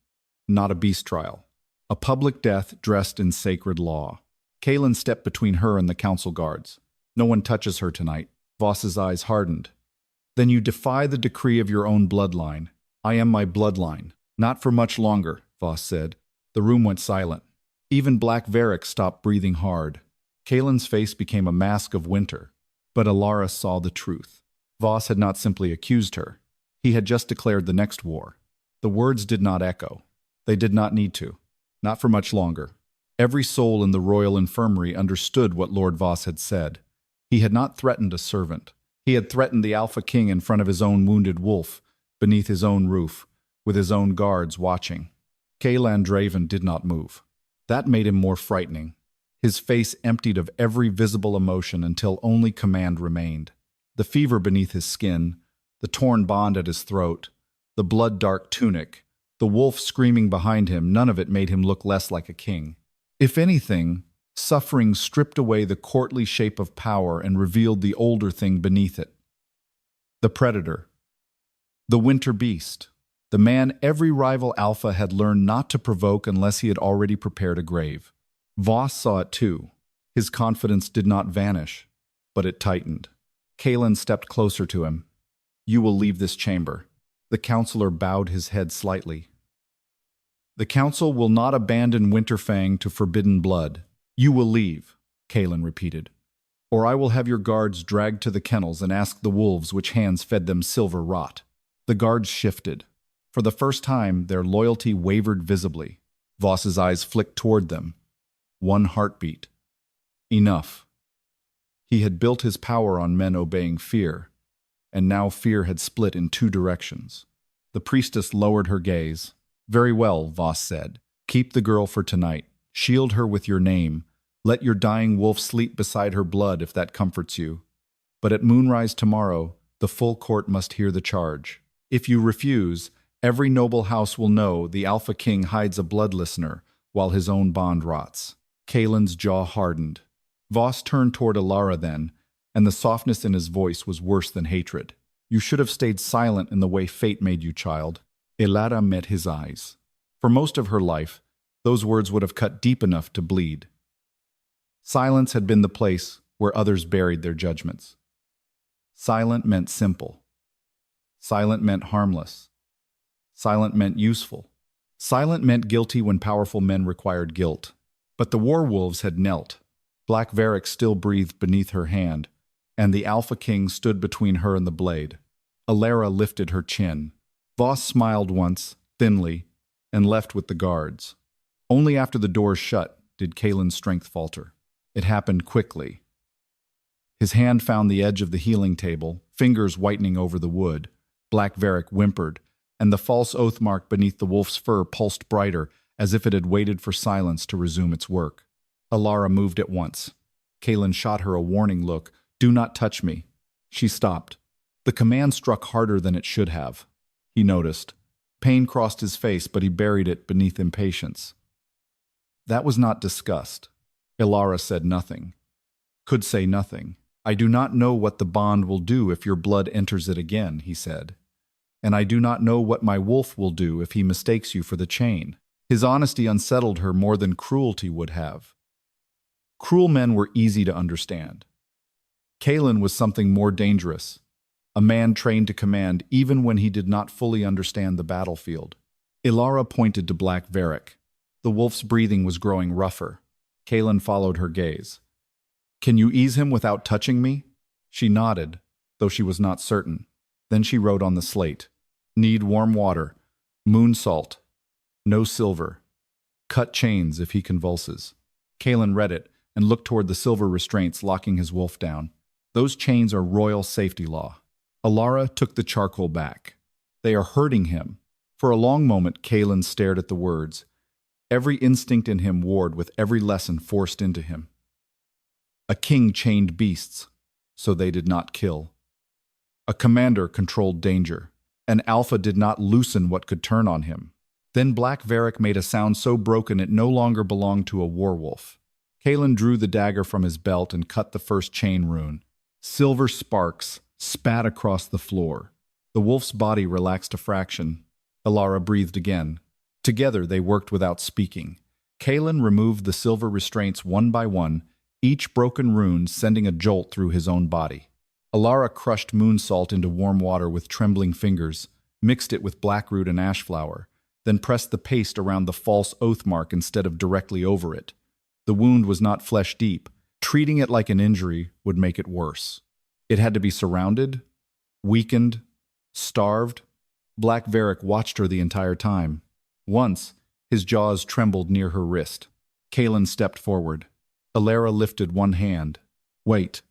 Speaker 1: not a beast trial. A public death dressed in sacred law. Caelan stepped between her and the council guards. "No one touches her tonight." Voss's eyes hardened. "Then you defy the decree of your own bloodline." "I am my bloodline." "Not for much longer," Voss said. The room went silent. Even Black Varric stopped breathing hard. Caelan's face became a mask of winter. But Elara saw the truth. Voss had not simply accused her. He had just declared the next war. The words did not echo. They did not need to. Not for much longer. Every soul in the royal infirmary understood what Lord Voss had said. He had not threatened a servant. He had threatened the Alpha King in front of his own wounded wolf, beneath his own roof, with his own guards watching. Caelan Draven did not move. That made him more frightening. His face emptied of every visible emotion until only command remained. The fever beneath his skin, the torn bond at his throat, the blood-dark tunic, the wolf screaming behind him, none of it made him look less like a king. If anything, suffering stripped away the courtly shape of power and revealed the older thing beneath it. The predator. The winter beast. The man every rival alpha had learned not to provoke unless he had already prepared a grave. Voss saw it too. His confidence did not vanish, but it tightened. Caelan stepped closer to him. "You will leave this chamber." The counselor bowed his head slightly. "The council will not abandon Winterfang to forbidden blood." "You will leave," Caelan repeated, "or I will have your guards dragged to the kennels and ask the wolves which hands fed them silver rot." The guards shifted. For the first time, their loyalty wavered visibly. Voss's eyes flicked toward them. One heartbeat. Enough. He had built his power on men obeying fear, and now fear had split in two directions. The priestess lowered her gaze. "Very well," Voss said. "Keep the girl for tonight. Shield her with your name. Let your dying wolf sleep beside her blood if that comforts you. But at moonrise tomorrow, the full court must hear the charge. If you refuse, every noble house will know the Alpha King hides a blood listener while his own bond rots." Caelan's jaw hardened. Voss turned toward Elara then, and the softness in his voice was worse than hatred. "You should have stayed silent in the way fate made you, child." Elara met his eyes. For most of her life, those words would have cut deep enough to bleed. Silence had been the place where others buried their judgments. Silent meant simple. Silent meant harmless. Silent meant useful. Silent meant guilty when powerful men required guilt. But the werewolves had knelt. Black Varric still breathed beneath her hand, and the Alpha King stood between her and the blade. Elara lifted her chin. Voss smiled once, thinly, and left with the guards. Only after the doors shut did Caelan's strength falter. It happened quickly. His hand found the edge of the healing table, fingers whitening over the wood. Black Varric whimpered, and the false oath mark beneath the wolf's fur pulsed brighter, as if it had waited for silence to resume its work. Elara moved at once. Caelan shot her a warning look. "Do not touch me." She stopped. The command struck harder than it should have. He noticed. Pain crossed his face, but he buried it beneath impatience. That was not disgust. Elara said nothing. Could say nothing. "I do not know what the bond will do if your blood enters it again," he said. "And I do not know what my wolf will do if he mistakes you for the chain." His honesty unsettled her more than cruelty would have. Cruel men were easy to understand. Caelan was something more dangerous, a man trained to command even when he did not fully understand the battlefield. Elara pointed to Black Varric. The wolf's breathing was growing rougher. Caelan followed her gaze. "Can you ease him without touching me?" She nodded, though she was not certain. Then she wrote on the slate, "Need warm water, moon salt, no silver, cut chains if he convulses." Caelan read it and looked toward the silver restraints locking his wolf down. "Those chains are royal safety law." Elara took the charcoal back. "They are hurting him." For a long moment, Caelan stared at the words. Every instinct in him warred with every lesson forced into him. A king chained beasts, so they did not kill. A commander controlled danger. An alpha did not loosen what could turn on him. Then Black Varric made a sound so broken it no longer belonged to a werewolf. Caelan drew the dagger from his belt and cut the first chain rune. Silver sparks spat across the floor. The wolf's body relaxed a fraction. Elara breathed again. Together they worked without speaking. Caelan removed the silver restraints one by one, each broken rune sending a jolt through his own body. Elara crushed moon salt into warm water with trembling fingers, mixed it with blackroot and ashflower, then pressed the paste around the false oath mark instead of directly over it. The wound was not flesh deep. Treating it like an injury would make it worse. It had to be surrounded, weakened, starved. Black Varric watched her the entire time. Once, his jaws trembled near her wrist. Caelan stepped forward. Elara lifted one hand. Wait.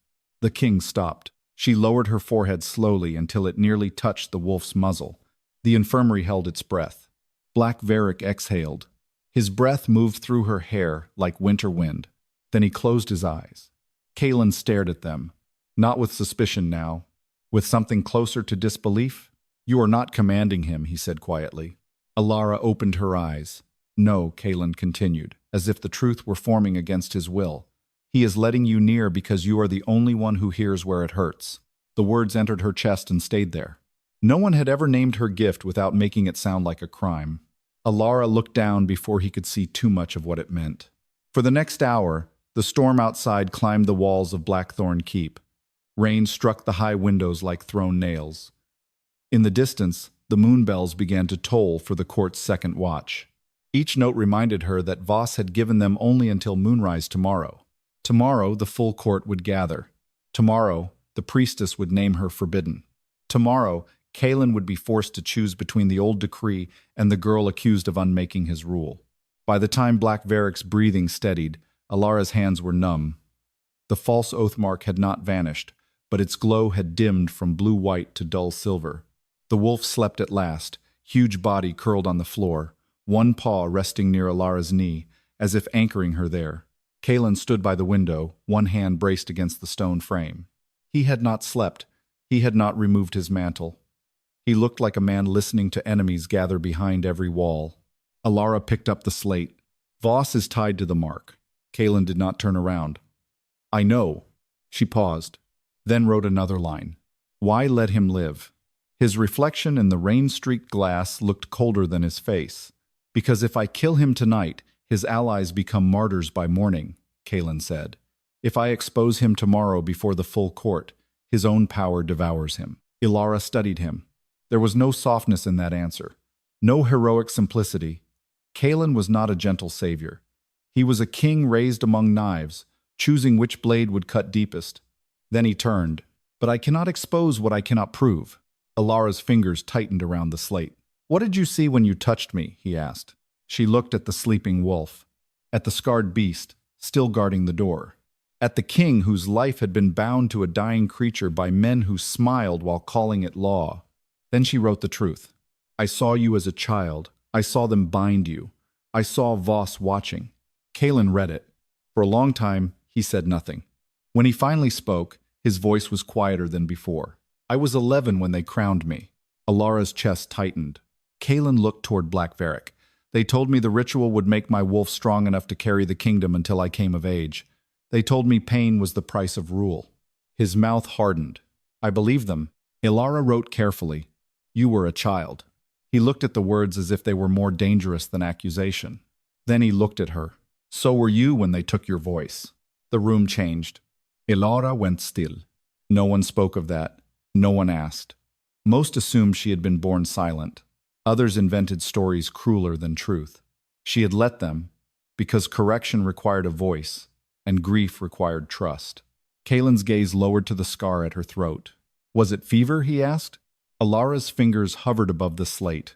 Speaker 1: The king stopped. She lowered her forehead slowly until it nearly touched the wolf's muzzle. The infirmary held its breath. Black Varric exhaled. His breath moved through her hair like winter wind. Then he closed his eyes. Caelan stared at them, not with suspicion now, with something closer to disbelief. You are not commanding him, he said quietly. Elara opened her eyes. No, Caelan continued, as if the truth were forming against his will. He is letting you near because you are the only one who hears where it hurts. The words entered her chest and stayed there. No one had ever named her gift without making it sound like a crime. Elara looked down before he could see too much of what it meant. For the next hour, the storm outside climbed the walls of Blackthorn Keep. Rain struck the high windows like thrown nails. In the distance, the moon bells began to toll for the court's second watch. Each note reminded her that Voss had given them only until moonrise tomorrow. Tomorrow, the full court would gather. Tomorrow, the priestess would name her forbidden. Tomorrow, Caelan would be forced to choose between the old decree and the girl accused of unmaking his rule. By the time Black Varric's breathing steadied, Alara's hands were numb. The false oath mark had not vanished, but its glow had dimmed from blue-white to dull silver. The wolf slept at last, huge body curled on the floor, one paw resting near Alara's knee, as if anchoring her there. Caelan stood by the window, one hand braced against the stone frame. He had not slept. He had not removed his mantle. He looked like a man listening to enemies gather behind every wall. Elara picked up the slate. Voss is tied to the mark. Caelan did not turn around. I know. She paused, then wrote another line. Why let him live? His reflection in the rain-streaked glass looked colder than his face. Because if I kill him tonight, his allies become martyrs by morning, Caelan said. If I expose him tomorrow before the full court, his own power devours him. Elara studied him. There was no softness in that answer, no heroic simplicity. Caelan was not a gentle savior. He was a king raised among knives, choosing which blade would cut deepest. Then he turned. But I cannot expose what I cannot prove. Alara's fingers tightened around the slate. What did you see when you touched me? He asked. She looked at the sleeping wolf, at the scarred beast, still guarding the door, at the king whose life had been bound to a dying creature by men who smiled while calling it law. Then she wrote the truth. I saw you as a child. I saw them bind you. I saw Voss watching. Caelan read it. For a long time, he said nothing. When he finally spoke, his voice was quieter than before. I was 11 when they crowned me. Alara's chest tightened. Caelan looked toward Black Varric. They told me the ritual would make my wolf strong enough to carry the kingdom until I came of age. They told me pain was the price of rule. His mouth hardened. I believed them. Elara wrote carefully. You were a child. He looked at the words as if they were more dangerous than accusation. Then he looked at her. So were you when they took your voice. The room changed. Elara went still. No one spoke of that. No one asked. Most assumed she had been born silent. Others invented stories crueler than truth. She had let them, because correction required a voice, and grief required trust. Caelan's gaze lowered to the scar at her throat. Was it fever, he asked? Alara's fingers hovered above the slate.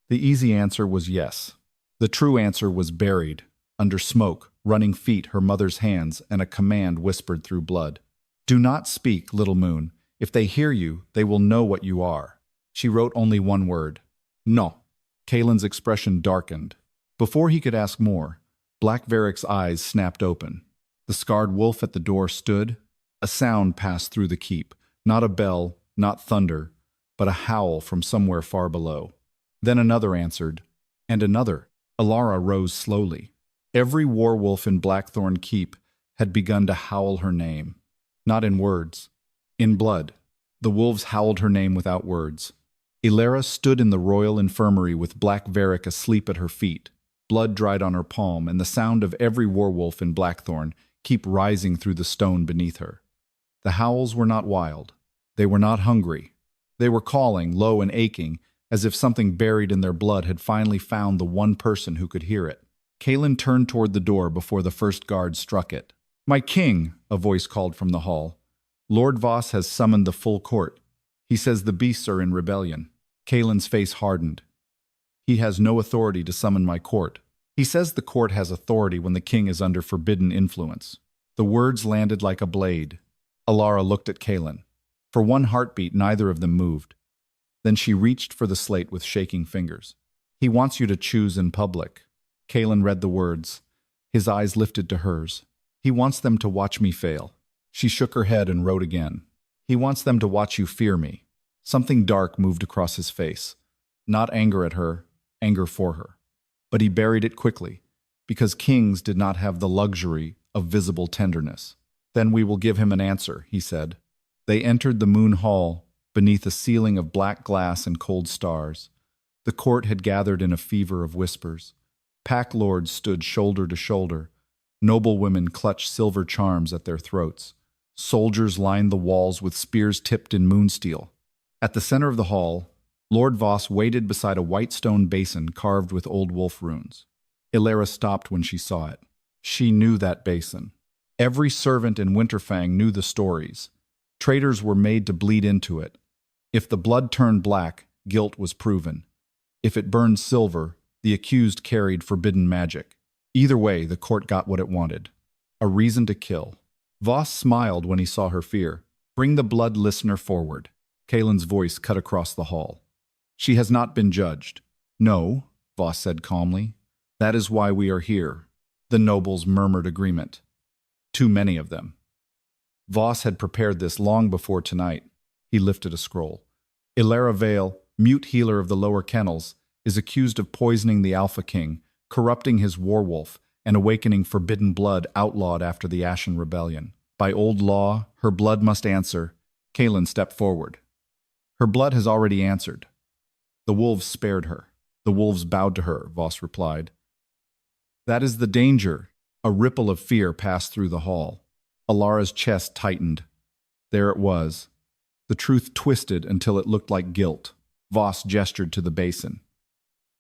Speaker 1: The easy answer was yes. The true answer was buried, under smoke, running feet, her mother's hands, and a command whispered through blood. Do not speak, little moon. If they hear you, they will know what you are. She wrote only one word. No. Caelan's expression darkened. Before he could ask more, Black Varric's eyes snapped open. The scarred wolf at the door stood. A sound passed through the keep. Not a bell, not thunder, but a howl from somewhere far below. Then another answered, and another. Elara rose slowly. Every werewolf in Blackthorn Keep had begun to howl her name. Not in words, In blood. The wolves howled her name without words. Elara stood in the royal infirmary with Black Varric asleep at her feet, blood dried on her palm, and the sound of every werewolf in Blackthorn keep rising through the stone beneath her. The howls were not wild. They were not hungry. They were calling, low and aching, as if something buried in their blood had finally found the one person who could hear it. Caelan turned toward the door before the first guard struck it. "My king," a voice called from the hall. "Lord Voss has summoned the full court. He says the beasts are in rebellion." Caelan's face hardened. "He has no authority to summon my court. He says the court has authority when the king is under forbidden influence." The words landed like a blade. Elara looked at Caelan. For one heartbeat, neither of them moved. Then she reached for the slate with shaking fingers. "He wants you to choose in public." Caelan read the words. His eyes lifted to hers. "He wants them to watch me fail." She shook her head and wrote again. "He wants them to watch you fear me." Something dark moved across his face. Not anger at her, anger for her. But he buried it quickly, because kings did not have the luxury of visible tenderness. "Then we will give him an answer," he said. They entered the moon hall, beneath a ceiling of black glass and cold stars. The court had gathered in a fever of whispers. Pack lords stood shoulder to shoulder. Noble women clutched silver charms at their throats. Soldiers lined the walls with spears tipped in moonsteel. At the center of the hall, Lord Voss waited beside a white stone basin carved with old wolf runes. Elara stopped when she saw it. She knew that basin. Every servant in Winterfang knew the stories. Traitors were made to bleed into it. If the blood turned black, guilt was proven. If it burned silver, the accused carried forbidden magic. Either way, the court got what it wanted. A reason to kill. Voss smiled when he saw her fear. "Bring the blood listener forward." Caelan's voice cut across the hall. "She has not been judged." "No," Voss said calmly. "That is why we are here." The nobles murmured agreement. Too many of them. Voss had prepared this long before tonight. He lifted a scroll. Elara Vale, mute healer of the lower kennels, is accused of poisoning the Alpha King, corrupting his werewolf, and awakening forbidden blood outlawed after the Ashen Rebellion. By old law, her blood must answer. Caelan stepped forward. "Her blood has already answered." "The wolves spared her." "The wolves bowed to her," Voss replied. "That is the danger." A ripple of fear passed through the hall. Alara's chest tightened. There it was. The truth twisted until it looked like guilt. Voss gestured to the basin.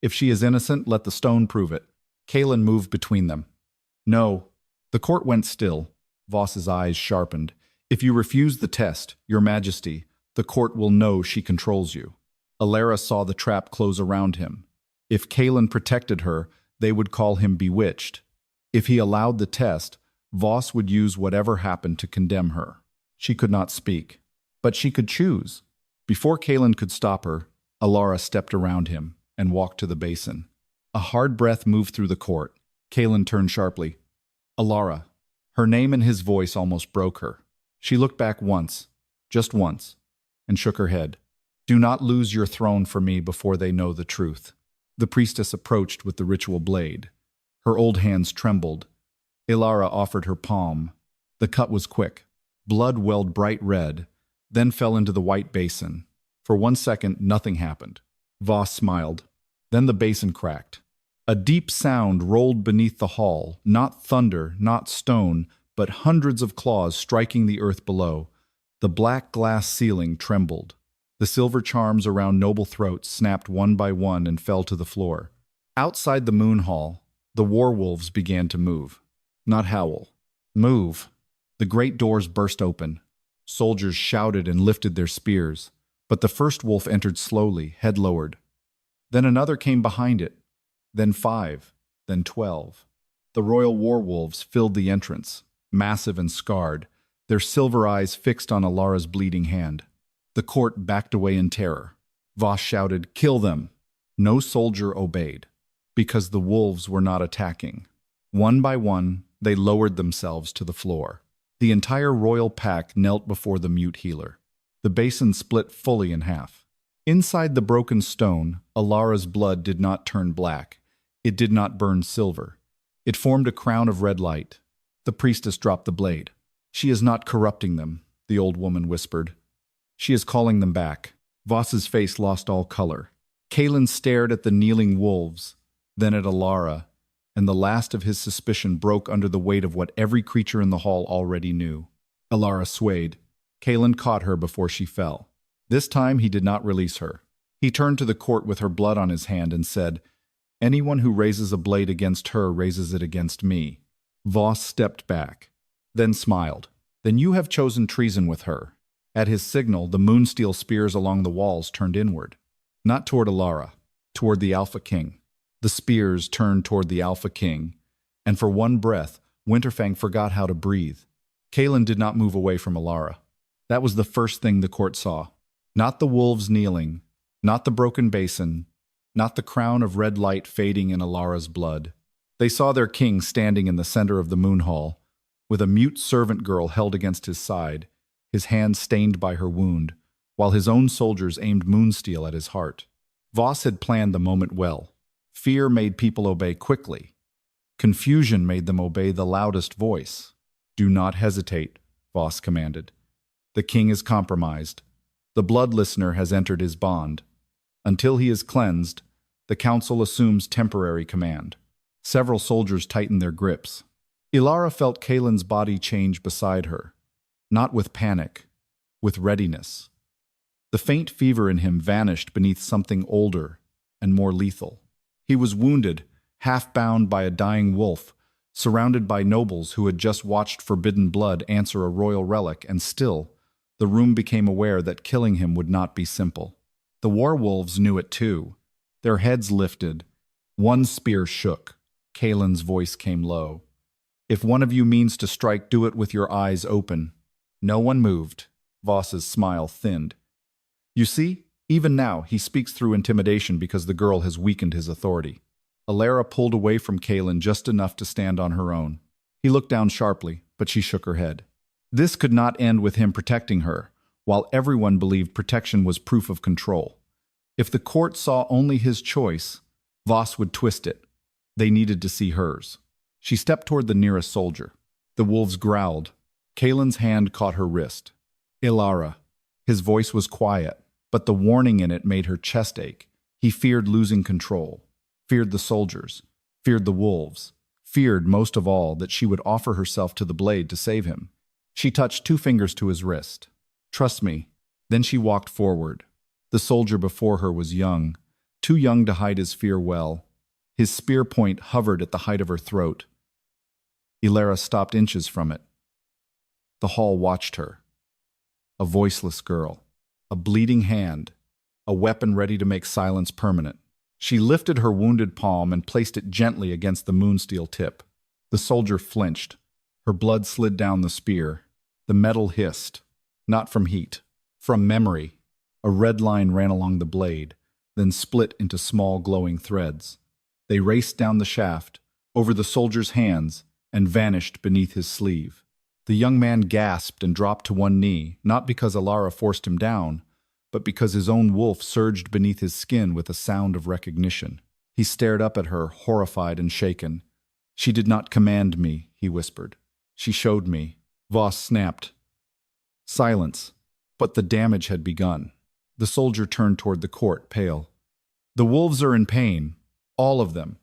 Speaker 1: "If she is innocent, let the stone prove it." Caelan moved between them. "No." The court went still. Voss's eyes sharpened. "If you refuse the test, Your Majesty, the court will know she controls you." Elara saw the trap close around him. If Caelan protected her, they would call him bewitched. If he allowed the test, Voss would use whatever happened to condemn her. She could not speak. But she could choose. Before Caelan could stop her, Elara stepped around him and walked to the basin. A hard breath moved through the court. Caelan turned sharply. "Elara." Her name and his voice almost broke her. She looked back once, just once, and shook her head. "Do not lose your throne for me before they know the truth." The priestess approached with the ritual blade. Her old hands trembled. Elara offered her palm. The cut was quick. Blood welled bright red, then fell into the white basin. For 1 second, nothing happened. Voss smiled. Then the basin cracked. A deep sound rolled beneath the hall, not thunder, not stone, but hundreds of claws striking the earth below. The black glass ceiling trembled. The silver charms around noble throats snapped one by one and fell to the floor. Outside the moon hall, the werewolves began to move. Not howl. Move. The great doors burst open. Soldiers shouted and lifted their spears. But the first wolf entered slowly, head lowered. Then another came behind it. Then 5. Then 12. The royal werewolves filled the entrance, massive and scarred, their silver eyes fixed on Alara's bleeding hand. The court backed away in terror. Voss shouted, "Kill them!" No soldier obeyed, because the wolves were not attacking. One by one, they lowered themselves to the floor. The entire royal pack knelt before the mute healer. The basin split fully in half. Inside the broken stone, Alara's blood did not turn black. It did not burn silver. It formed a crown of red light. The priestess dropped the blade. "She is not corrupting them," the old woman whispered. She is calling them back. Voss's face lost all color. Caelan stared at the kneeling wolves, then at Elara, and the last of his suspicion broke under the weight of what every creature in the hall already knew. Elara swayed. Caelan caught her before she fell. This time he did not release her. He turned to the court with her blood on his hand and said, "Anyone who raises a blade against her raises it against me." Voss stepped back, then smiled. "Then you have chosen treason with her." At his signal, the moonsteel spears along the walls turned inward. Not toward Elara, toward the Alpha King. The spears turned toward the Alpha King, and for one breath, Winterfang forgot how to breathe. Caelan did not move away from Elara. That was the first thing the court saw. Not the wolves kneeling, not the broken basin, not the crown of red light fading in Alara's blood. They saw their king standing in the center of the moon hall, with a mute servant girl held against his side, his hand stained by her wound, while his own soldiers aimed moonsteel at his heart. Voss had planned the moment well. Fear made people obey quickly. Confusion made them obey the loudest voice. "Do not hesitate," Voss commanded. "The king is compromised. The blood listener has entered his bond. Until he is cleansed, the council assumes temporary command." Several soldiers tightened their grips. Elara felt Caelan's body change beside her, not with panic, with readiness. The faint fever in him vanished beneath something older and more lethal. He was wounded, half bound by a dying wolf, surrounded by nobles who had just watched forbidden blood answer a royal relic, and still, the room became aware that killing him would not be simple. The werewolves knew it too. Their heads lifted. One spear shook. Caelan's voice came low. "If one of you means to strike, do it with your eyes open." No one moved. Voss's smile thinned. "You see, even now he speaks through intimidation because the girl has weakened his authority." Elara pulled away from Caelan just enough to stand on her own. He looked down sharply, but she shook her head. This could not end with him protecting her, while everyone believed protection was proof of control. If the court saw only his choice, Voss would twist it. They needed to see hers. She stepped toward the nearest soldier. The wolves growled. Caelan's hand caught her wrist. "Elara." His voice was quiet, but the warning in it made her chest ache. He feared losing control, feared the soldiers, feared the wolves, feared most of all that she would offer herself to the blade to save him. She touched 2 fingers to his wrist. "Trust me." Then she walked forward. The soldier before her was young, too young to hide his fear well. His spear point hovered at the height of her throat. Elara stopped inches from it. The hall watched her. A voiceless girl, a bleeding hand, a weapon ready to make silence permanent. She lifted her wounded palm and placed it gently against the moonsteel tip. The soldier flinched. Her blood slid down the spear. The metal hissed, not from heat, from memory. A red line ran along the blade, then split into small glowing threads. They raced down the shaft, over the soldier's hands, and vanished beneath his sleeve. The young man gasped and dropped to one knee, not because Elara forced him down, but because his own wolf surged beneath his skin with a sound of recognition. He stared up at her, horrified and shaken. "She did not command me," he whispered. "She showed me." Voss snapped. Silence, but the damage had begun. The soldier turned toward the court, pale. "The wolves are in pain, all of them.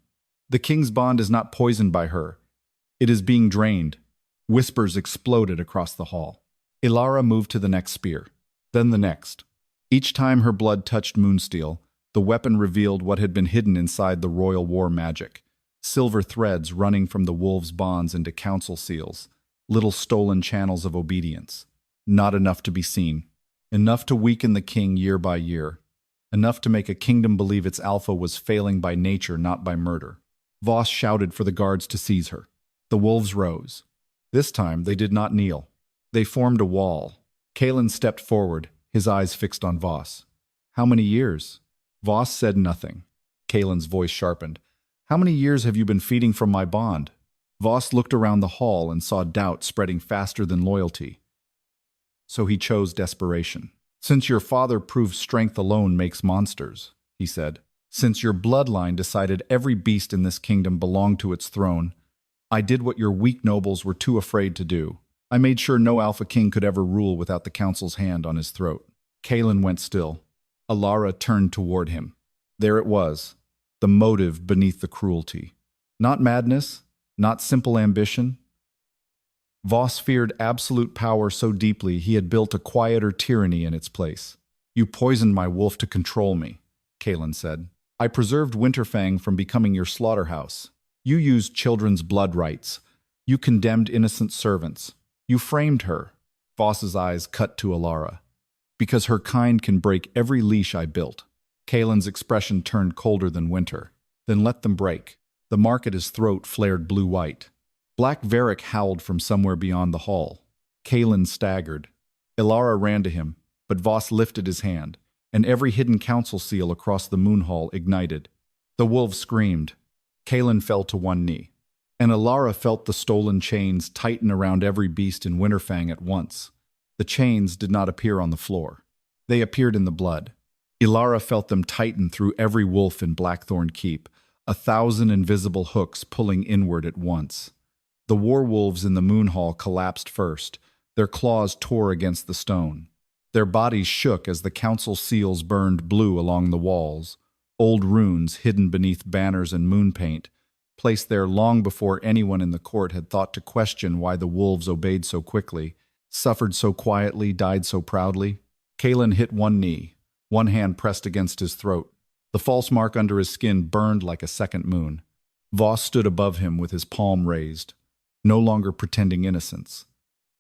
Speaker 1: The king's bond is not poisoned by her. It is being drained." Whispers exploded across the hall. Elara moved to the next spear, then the next. Each time her blood touched moonsteel, the weapon revealed what had been hidden inside the royal war magic. Silver threads running from the wolves' bonds into council seals, little stolen channels of obedience. Not enough to be seen. Enough to weaken the king year by year. Enough to make a kingdom believe its alpha was failing by nature, not by murder. Voss shouted for the guards to seize her. The wolves rose. This time they did not kneel. They formed a wall. Caelan stepped forward, his eyes fixed on Voss. "How many years?" Voss said nothing. Caelan's voice sharpened. "How many years have you been feeding from my bond?" Voss looked around the hall and saw doubt spreading faster than loyalty. So he chose desperation. "Since your father proved strength alone makes monsters," he said. "Since your bloodline decided every beast in this kingdom belonged to its throne, I did what your weak nobles were too afraid to do. I made sure no Alpha King could ever rule without the Council's hand on his throat. Caelan went still. Elara turned toward him. There it was, the motive beneath the cruelty. Not madness, not simple ambition. Voss feared absolute power so deeply he had built a quieter tyranny in its place. You poisoned my wolf to control me, Caelan said. I preserved Winterfang from becoming your slaughterhouse. You used children's blood rights. You condemned innocent servants. You framed her. Voss's eyes cut to Elara. Because her kind can break every leash I built. Caelan's expression turned colder than winter. Then let them break. The mark at his throat flared blue-white. Black Varric howled from somewhere beyond the hall. Caelan staggered. Elara ran to him, but Voss lifted his hand, and every hidden council seal across the moon hall ignited. The wolves screamed. Caelan fell to one knee, and Elara felt the stolen chains tighten around every beast in Winterfang at once. The chains did not appear on the floor. They appeared in the blood. Elara felt them tighten through every wolf in Blackthorn Keep, 1,000 invisible hooks pulling inward at once. The werewolves in the moon hall collapsed first. Their claws tore against the stone. Their bodies shook as the council seals burned blue along the walls. Old runes hidden beneath banners and moon paint, placed there long before anyone in the court had thought to question why the wolves obeyed so quickly, suffered so quietly, died so proudly. Caelan hit one knee, one hand pressed against his throat. The false mark under his skin burned like a second moon. Voss stood above him with his palm raised, no longer pretending innocence.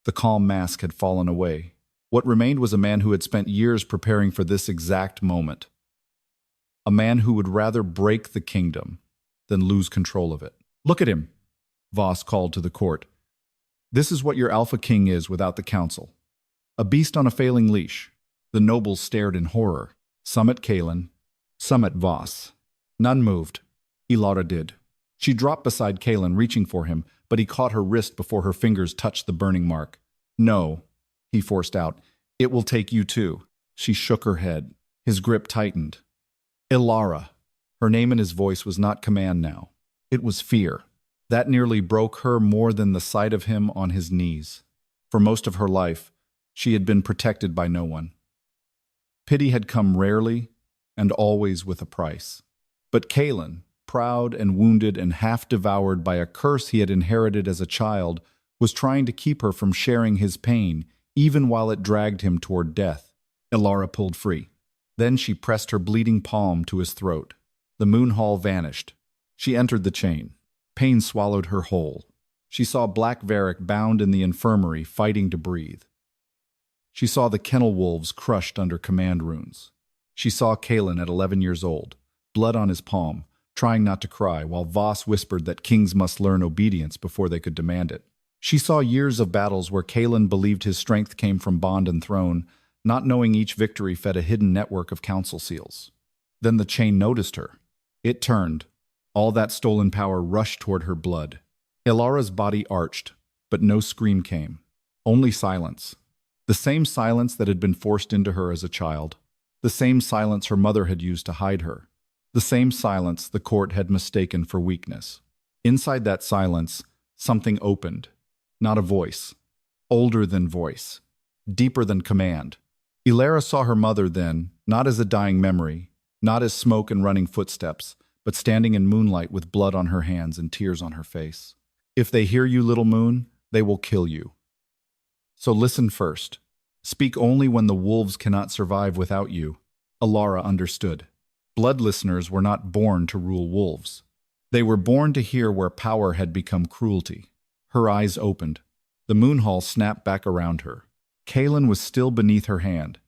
Speaker 1: The calm mask had fallen away. What remained was a man who had spent years preparing for this exact moment. A man who would rather break the kingdom than lose control of it. Look at him, Voss called to the court. This is what your Alpha King is without the council. A beast on a failing leash. The nobles stared in horror. Some at Caelan, some at Voss. None moved. Elara did. She dropped beside Caelan, reaching for him, but he caught her wrist before her fingers touched the burning mark. No, he forced out. It will take you too. She shook her head. His grip tightened. Elara. Her name in his voice was not command now. It was fear. That nearly broke her more than the sight of him on his knees. For most of her life, she had been protected by no one. Pity had come rarely and always with a price. But Caelan, proud and wounded and half-devoured by a curse he had inherited as a child, was trying to keep her from sharing his pain, even while it dragged him toward death. Elara pulled free. Then she pressed her bleeding palm to his throat. The moon hall vanished. She entered the chain. Pain swallowed her whole. She saw Black Varric bound in the infirmary, fighting to breathe. She saw the kennel wolves crushed under command runes. She saw Caelan at 11 years old, blood on his palm, trying not to cry, while Voss whispered that kings must learn obedience before they could demand it. She saw years of battles where Caelan believed his strength came from bond and throne, not knowing each victory fed a hidden network of council seals. Then the chain noticed her. It turned. All that stolen power rushed toward her blood. Elara's body arched, but no scream came. Only silence. The same silence that had been forced into her as a child. The same silence her mother had used to hide her. The same silence the court had mistaken for weakness. Inside that silence, something opened. Not a voice. Older than voice. Deeper than command. Elara saw her mother then, not as a dying memory, not as smoke and running footsteps, but standing in moonlight with blood on her hands and tears on her face. If they hear you, little moon, they will kill you. So listen first. Speak only when the wolves cannot survive without you. Elara understood. Blood listeners were not born to rule wolves. They were born to hear where power had become cruelty. Her eyes opened. The moon hall snapped back around her. Caelan was still beneath her hand.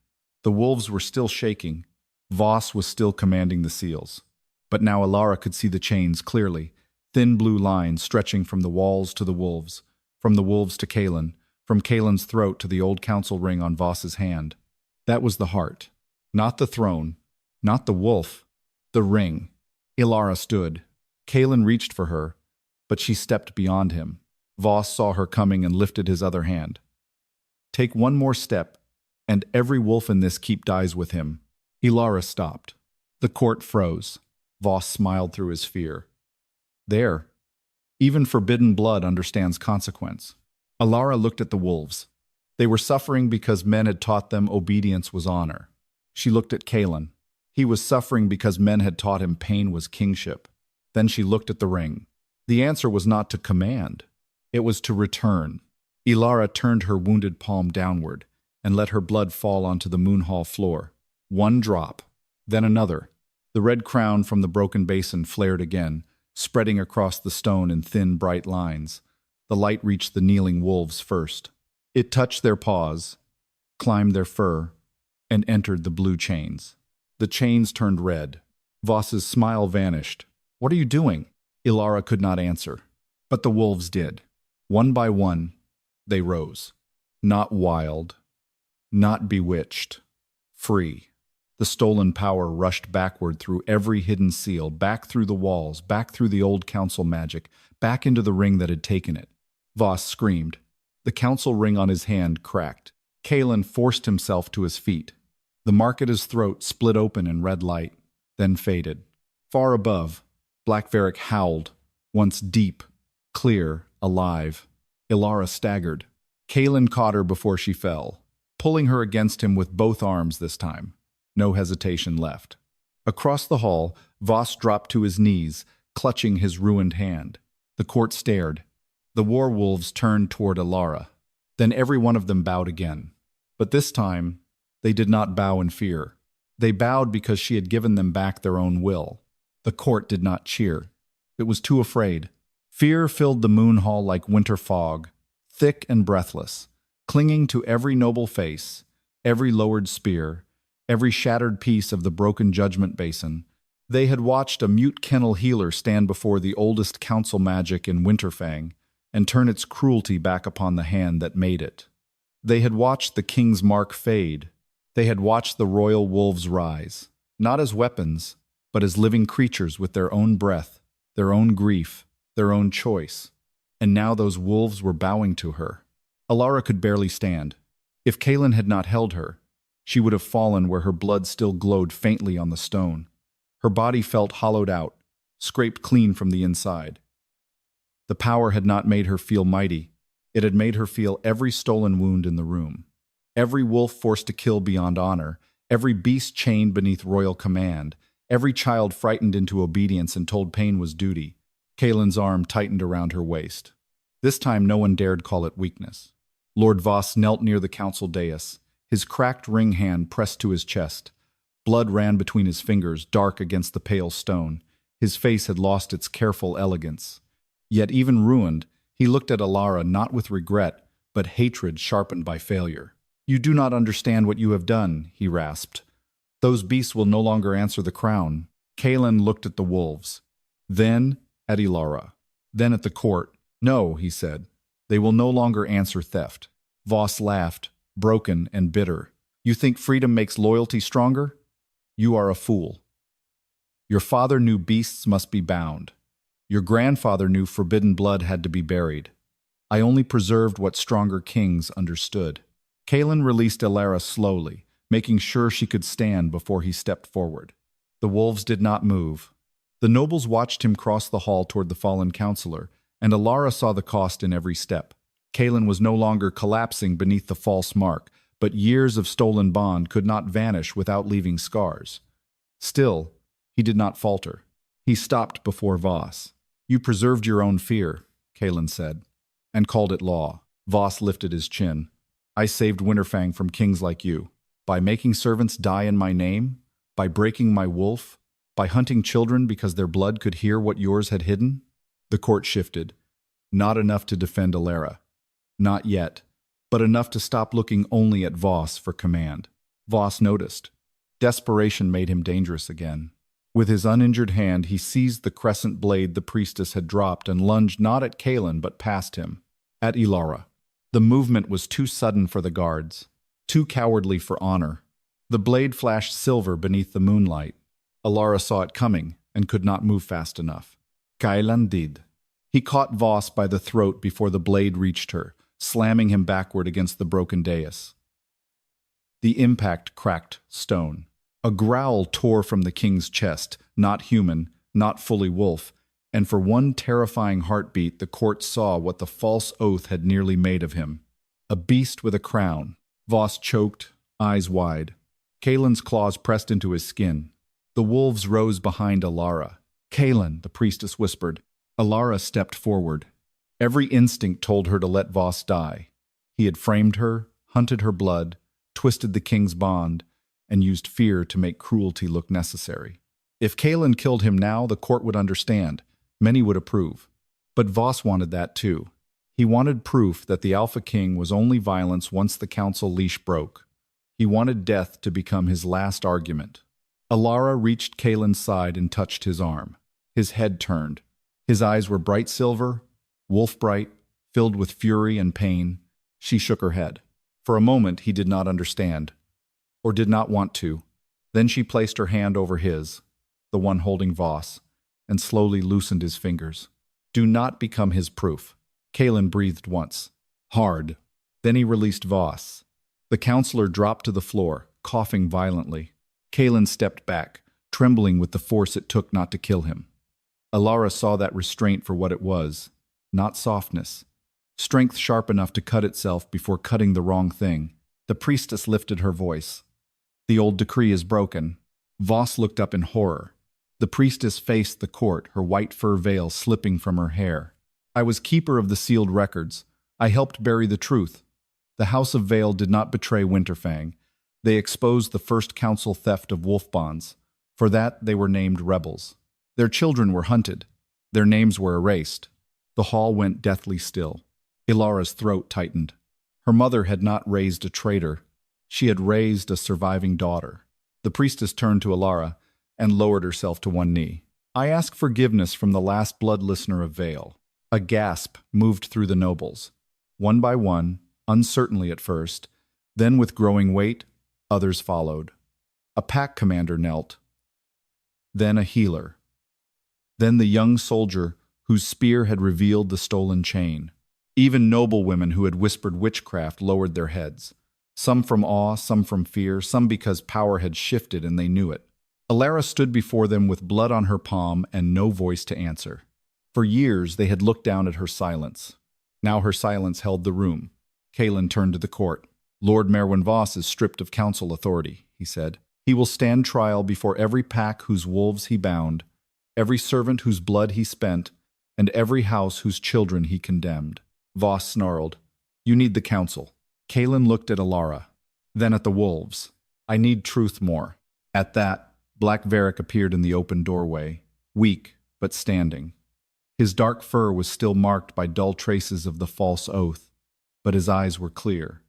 Speaker 1: The wolves were still shaking. Voss was still commanding the seals. But now Elara could see the chains clearly, thin blue lines stretching from the walls to the wolves, from the wolves to Caelan, from Caelan's throat to the old council ring on Voss's hand. That was the heart. Not the throne, not the wolf, the ring. Elara stood. Caelan reached for her, but she stepped beyond him. Voss saw her coming and lifted his other hand. Take one more step, and every wolf in this keep dies with him. Elara stopped. The court froze. Voss smiled through his fear. There. Even forbidden blood understands consequence. Elara looked at the wolves. They were suffering because men had taught them obedience was honor. She looked at Caelan. He was suffering because men had taught him pain was kingship. Then she looked at the ring. The answer was not to command. It was to return. Elara turned her wounded palm downward and let her blood fall onto the moon hall floor. One drop, then another. The red crown from the broken basin flared again, spreading across the stone in thin, bright lines. The light reached the kneeling wolves first. It touched their paws, climbed their fur, and entered the blue chains. The chains turned red. Voss's smile vanished. "What are you doing?" Elara could not answer. But the wolves did. One by one, they rose. Not wild, not bewitched, free. The stolen power rushed backward through every hidden seal, back through the walls, back through the old council magic, back into the ring that had taken it. Voss screamed. The council ring on his hand cracked. Caelan forced himself to his feet. The mark at his throat split open in red light, then faded. Far above, Black Varric howled, once deep, clear, alive. Elara staggered. Caelan caught her before she fell, pulling her against him with both arms this time. No hesitation left. Across the hall, Voss dropped to his knees, clutching his ruined hand. The court stared. The war wolves turned toward Elara. Then every one of them bowed again. But this time, they did not bow in fear. They bowed because she had given them back their own will. The court did not cheer. It was too afraid. Fear filled the moon hall like winter fog, thick and breathless, clinging to every noble face, every lowered spear, every shattered piece of the broken judgment basin. They had watched a mute kennel healer stand before the oldest council magic in Winterfang and turn its cruelty back upon the hand that made it. They had watched the king's mark fade. They had watched the royal wolves rise, not as weapons, but as living creatures with their own breath, their own grief, their own choice. And now those wolves were bowing to her. Elara could barely stand. If Caelan had not held her, she would have fallen where her blood still glowed faintly on the stone. Her body felt hollowed out, scraped clean from the inside. The power had not made her feel mighty. It had made her feel every stolen wound in the room. Every wolf forced to kill beyond honor, every beast chained beneath royal command, every child frightened into obedience and told pain was duty. Caelan's arm tightened around her waist. This time no one dared call it weakness. Lord Voss knelt near the council dais, his cracked ring hand pressed to his chest. Blood ran between his fingers, dark against the pale stone. His face had lost its careful elegance. Yet even ruined, he looked at Elara not with regret, but hatred sharpened by failure. "You do not understand what you have done," he rasped. "Those beasts will no longer answer the crown." Caelan looked at the wolves, then at Elara, then at the court. "No," he said, "they will no longer answer theft." Voss laughed, broken and bitter. "You think freedom makes loyalty stronger? You are a fool. Your father knew beasts must be bound. Your grandfather knew forbidden blood had to be buried. I only preserved what stronger kings understood." Caelan released Elara slowly, making sure she could stand before he stepped forward. The wolves did not move. The nobles watched him cross the hall toward the fallen counselor, and Elara saw the cost in every step. Caelan was no longer collapsing beneath the false mark, but years of stolen bond could not vanish without leaving scars. Still, he did not falter. He stopped before Voss. "You preserved your own fear," Caelan said, "and called it law." Voss lifted his chin. "I saved Winterfang from kings like you. By making servants die in my name? By breaking my wolf? By hunting children because their blood could hear what yours had hidden?" The court shifted. Not enough to defend Elara. Not yet, but enough to stop looking only at Voss for command. Voss noticed. Desperation made him dangerous again. With his uninjured hand, he seized the crescent blade the priestess had dropped and lunged not at Caelan but past him, at Elara. The movement was too sudden for the guards, too cowardly for honor. The blade flashed silver beneath the moonlight. Elara saw it coming and could not move fast enough. Caelan did. He caught Voss by the throat before the blade reached her, slamming him backward against the broken dais. The impact cracked stone. A growl tore from the king's chest, not human, not fully wolf. And for one terrifying heartbeat, the court saw what the false oath had nearly made of him. A beast with a crown. Voss choked, eyes wide. Caelan's claws pressed into his skin. The wolves rose behind Elara. "Caelan," the priestess whispered. Elara stepped forward. Every instinct told her to let Voss die. He had framed her, hunted her blood, twisted the king's bond, and used fear to make cruelty look necessary. If Caelan killed him now, the court would understand. Many would approve. But Voss wanted that too. He wanted proof that the Alpha King was only violence once the council leash broke. He wanted death to become his last argument. Elara reached Caelan's side and touched his arm. His head turned. His eyes were bright silver, wolf-bright, filled with fury and pain. She shook her head. For a moment he did not understand, or did not want to. Then she placed her hand over his, the one holding Voss, and slowly loosened his fingers. "Do not become his proof." Caelan breathed once, hard. Then he released Voss. The counselor dropped to the floor, coughing violently. Caelan stepped back, trembling with the force it took not to kill him. Elara saw that restraint for what it was, not softness. Strength sharp enough to cut itself before cutting the wrong thing. The priestess lifted her voice. "The old decree is broken." Voss looked up in horror. The priestess faced the court, her white fur veil slipping from her hair. "I was keeper of the sealed records. I helped bury the truth. The House of Vale did not betray Winterfang. They exposed the first council theft of wolf bonds. For that, they were named rebels. Their children were hunted. Their names were erased." The hall went deathly still. Elara's throat tightened. Her mother had not raised a traitor. She had raised a surviving daughter. The priestess turned to Elara and lowered herself to one knee. "I ask forgiveness from the last blood listener of Vale." A gasp moved through the nobles. One by one, uncertainly at first, then with growing weight, others followed. A pack commander knelt. Then a healer. Then the young soldier whose spear had revealed the stolen chain. Even noblewomen who had whispered witchcraft lowered their heads. Some from awe, some from fear, some because power had shifted and they knew it. Elara stood before them with blood on her palm and no voice to answer. For years they had looked down at her silence. Now her silence held the room. Caelan turned to the court. "Lord Merwin Voss is stripped of council authority," he said. "He will stand trial before every pack whose wolves he bound, every servant whose blood he spent, and every house whose children he condemned." Voss snarled, "You need the council." Caelan looked at Elara, then at the wolves. "I need truth more." At that, Black Varric appeared in the open doorway, weak but standing. His dark fur was still marked by dull traces of the false oath, but his eyes were clear.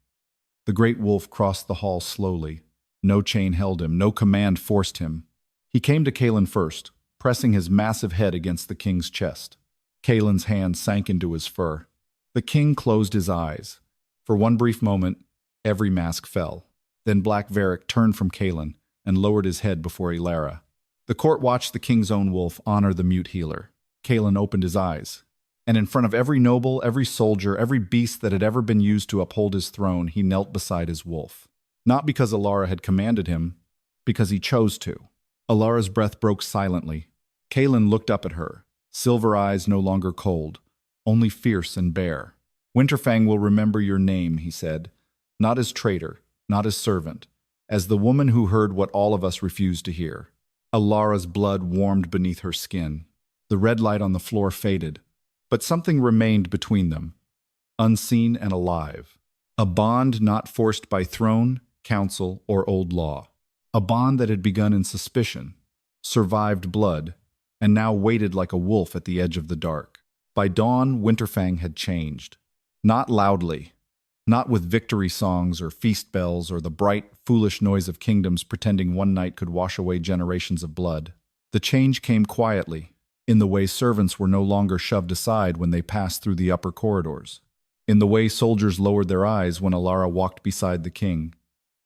Speaker 1: The great wolf crossed the hall slowly. No chain held him, no command forced him. He came to Caelan first, pressing his massive head against the king's chest. Caelan's hand sank into his fur. The king closed his eyes. For one brief moment, every mask fell. Then Black Varric turned from Caelan and lowered his head before Elara. The court watched the king's own wolf honor the mute healer. Caelan opened his eyes, and in front of every noble, every soldier, every beast that had ever been used to uphold his throne, he knelt beside his wolf. Not because Elara had commanded him, because he chose to. Alara's breath broke silently. Caelan looked up at her, silver eyes no longer cold, only fierce and bare. "Winterfang will remember your name," he said, "not as traitor, not as servant, as the woman who heard what all of us refused to hear." Alara's blood warmed beneath her skin. The red light on the floor faded, but something remained between them, unseen and alive. A bond not forced by throne, council, or old law. A bond that had begun in suspicion, survived blood, and now waited like a wolf at the edge of the dark. By dawn, Winterfang had changed. Not loudly, not with victory songs or feast bells or the bright, foolish noise of kingdoms pretending one night could wash away generations of blood. The change came quietly, in the way servants were no longer shoved aside when they passed through the upper corridors, in the way soldiers lowered their eyes when Elara walked beside the king,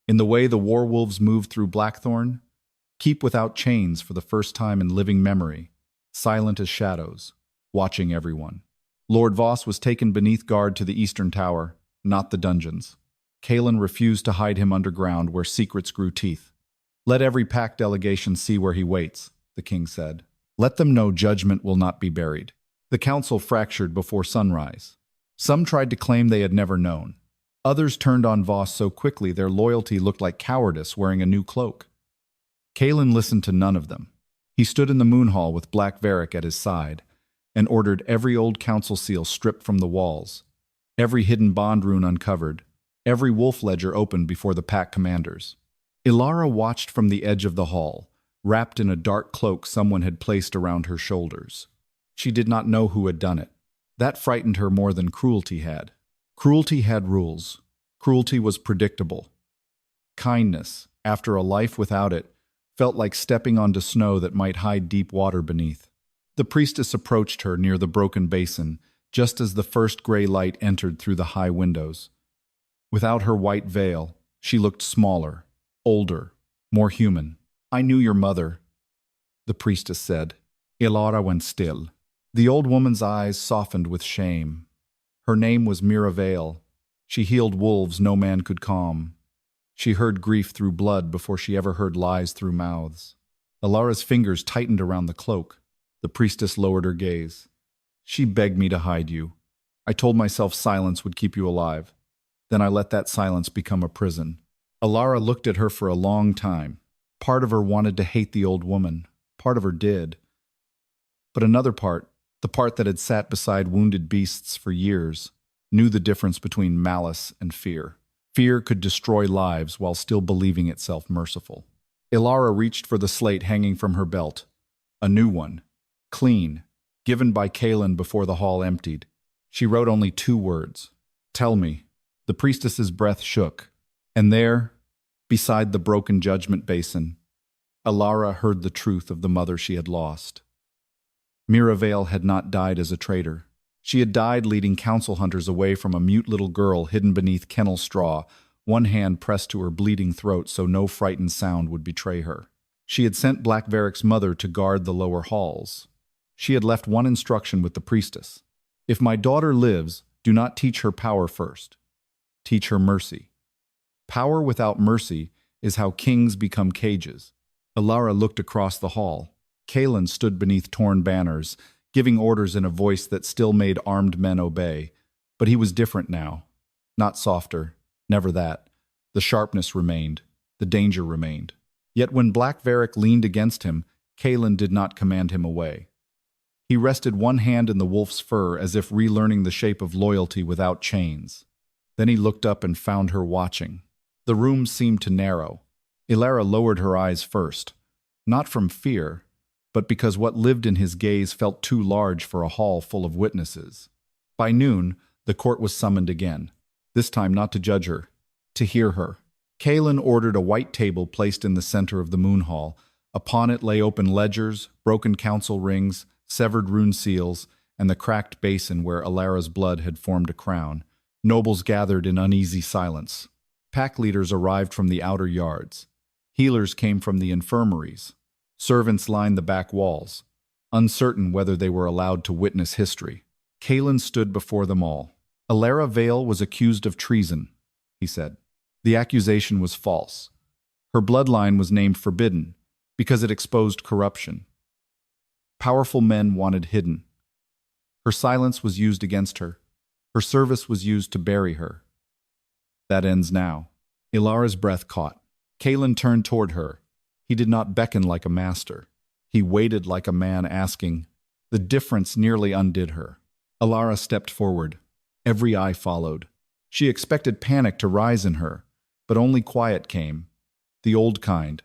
Speaker 1: in the way the werewolves moved through Blackthorn, keep without chains for the first time in living memory, silent as shadows, watching everyone. Lord Voss was taken beneath guard to the eastern tower, not the dungeons. Caelan refused to hide him underground where secrets grew teeth. "Let every pack delegation see where he waits," the king said. Let them know judgment will not be buried. The council fractured before sunrise. Some tried to claim they had never known. Others turned on Voss so quickly their loyalty looked like cowardice wearing a new cloak. Caelan listened to none of them. He stood in the moon hall with Black Varric at his side and ordered every old council seal stripped from the walls, every hidden bond rune uncovered, every wolf ledger opened before the pack commanders. Elara watched from the edge of the hall, wrapped in a dark cloak someone had placed around her shoulders. She did not know who had done it. That frightened her more than cruelty had. Cruelty had rules. Cruelty was predictable. Kindness, after a life without it, felt like stepping onto snow that might hide deep water beneath. The priestess approached her near the broken basin, just as the first gray light entered through the high windows. Without her white veil, she looked smaller, older, more human. "I knew your mother," the priestess said. Elara went still. The old woman's eyes softened with shame. Her name was Vale. She healed wolves no man could calm. She heard grief through blood before she ever heard lies through mouths. Elara's fingers tightened around the cloak. The priestess lowered her gaze. "She begged me to hide you. I told myself silence would keep you alive. Then I let that silence become a prison." Elara looked at her for a long time. Part of her wanted to hate the old woman. Part of her did. But another part, the part that had sat beside wounded beasts for years, knew the difference between malice and fear. Fear could destroy lives while still believing itself merciful. Elara reached for the slate hanging from her belt. A new one. Clean. Given by Caelan before the hall emptied. She wrote only 2 words. "Tell me." The priestess's breath shook. And there, beside the broken judgment basin, Elara heard the truth of the mother she had lost. Vale had not died as a traitor. She had died leading council hunters away from a mute little girl hidden beneath kennel straw, one hand pressed to her bleeding throat so no frightened sound would betray her. She had sent Black Varric's mother to guard the lower halls. She had left one instruction with the priestess. "If my daughter lives, do not teach her power first. Teach her mercy. Power without mercy is how kings become cages." Elara looked across the hall. Caelan stood beneath torn banners, giving orders in a voice that still made armed men obey. But he was different now. Not softer. Never that. The sharpness remained. The danger remained. Yet when Black Varric leaned against him, Caelan did not command him away. He rested one hand in the wolf's fur as if relearning the shape of loyalty without chains. Then he looked up and found her watching. The room seemed to narrow. Elara lowered her eyes first. Not from fear, but because what lived in his gaze felt too large for a hall full of witnesses. By noon, the court was summoned again. This time not to judge her, to hear her. Caelan ordered a white table placed in the center of the moon hall. Upon it lay open ledgers, broken council rings, severed rune seals, and the cracked basin where Elara's blood had formed a crown. Nobles gathered in uneasy silence. Pack leaders arrived from the outer yards. Healers came from the infirmaries. Servants lined the back walls, uncertain whether they were allowed to witness history. Caelan stood before them all. "Elara Vale was accused of treason," he said. The accusation was false. Her bloodline was named forbidden because it exposed corruption. Powerful men wanted hidden. Her silence was used against her. Her service was used to bury her. That ends now. Elara's breath caught. Caelan turned toward her. He did not beckon like a master. He waited like a man asking. The difference nearly undid her. Elara stepped forward. Every eye followed. She expected panic to rise in her, but only quiet came. The old kind.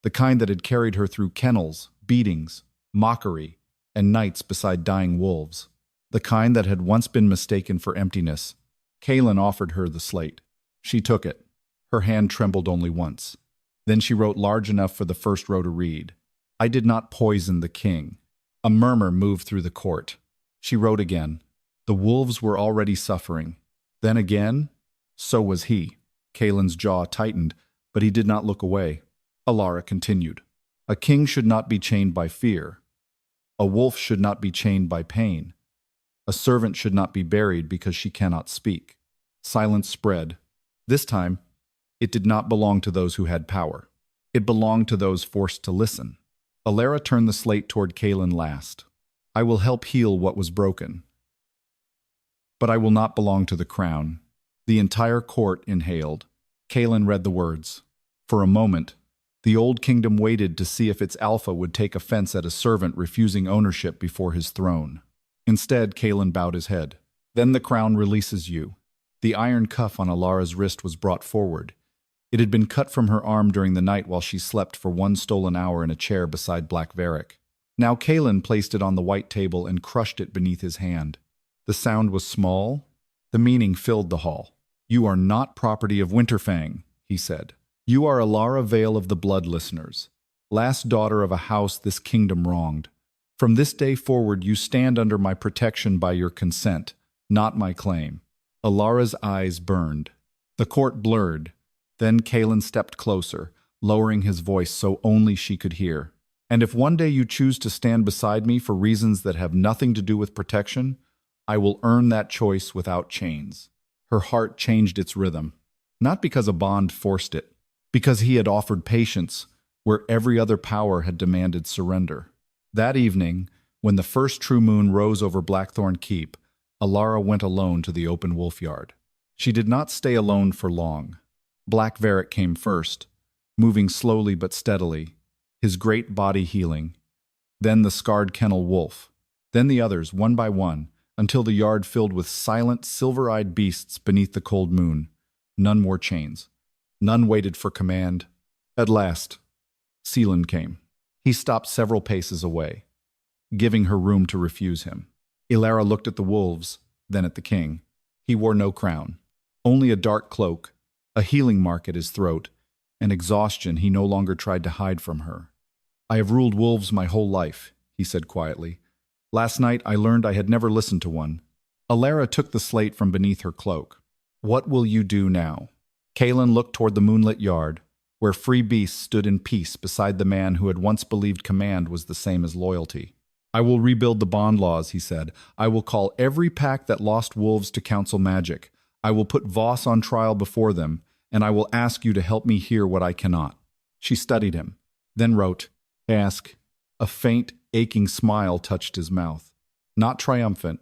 Speaker 1: The kind that had carried her through kennels, beatings, mockery, and nights beside dying wolves. The kind that had once been mistaken for emptiness. Caelan offered her the slate. She took it. Her hand trembled only once. Then she wrote large enough for the first row to read. "I did not poison the king." A murmur moved through the court. She wrote again. The wolves were already suffering. Then again, so was he. Caelan's jaw tightened, but he did not look away. Elara continued. "A king should not be chained by fear. A wolf should not be chained by pain. A servant should not be buried because she cannot speak." Silence spread. This time, it did not belong to those who had power. It belonged to those forced to listen. Elara turned the slate toward Caelan last. I will help heal what was broken. But I will not belong to the crown. The entire court inhaled. Caelan read the words. For a moment, the old kingdom waited to see if its alpha would take offense at a servant refusing ownership before his throne. Instead, Caelan bowed his head. Then the crown releases you. The iron cuff on Elara's wrist was brought forward. It had been cut from her arm during the night while she slept for one stolen hour in a chair beside Black Varric. Now Caelan placed it on the white table and crushed it beneath his hand. The sound was small. The meaning filled the hall. You are not property of Winterfang, he said. You are Elara Vale of the Blood Listeners, last daughter of a house this kingdom wronged. From this day forward you stand under my protection by your consent, not my claim. Elara's eyes burned. The court blurred. Then Caelan stepped closer, lowering his voice so only she could hear. And if one day you choose to stand beside me for reasons that have nothing to do with protection, I will earn that choice without chains. Her heart changed its rhythm, not because a bond forced it, because he had offered patience where every other power had demanded surrender. That evening, when the first true moon rose over Blackthorn Keep, Elara went alone to the open wolf yard. She did not stay alone for long. Black Varric came first, moving slowly but steadily, his great body healing. Then the scarred kennel wolf. Then the others, one by one, until the yard filled with silent, silver-eyed beasts beneath the cold moon. None wore chains. None waited for command. At last, Caelan came. He stopped several paces away, giving her room to refuse him. Elara looked at the wolves, then at the king. He wore no crown, only a dark cloak, a healing mark at his throat, and exhaustion he no longer tried to hide from her. I have ruled wolves my whole life, he said quietly. Last night I learned I had never listened to one. Elara took the slate from beneath her cloak. What will you do now? Caelan looked toward the moonlit yard, where free beasts stood in peace beside the man who had once believed command was the same as loyalty. I will rebuild the bond laws, he said. I will call every pack that lost wolves to council magic. I will put Voss on trial before them, and I will ask you to help me hear what I cannot. She studied him, then wrote, Ask. A faint, aching smile touched his mouth. Not triumphant,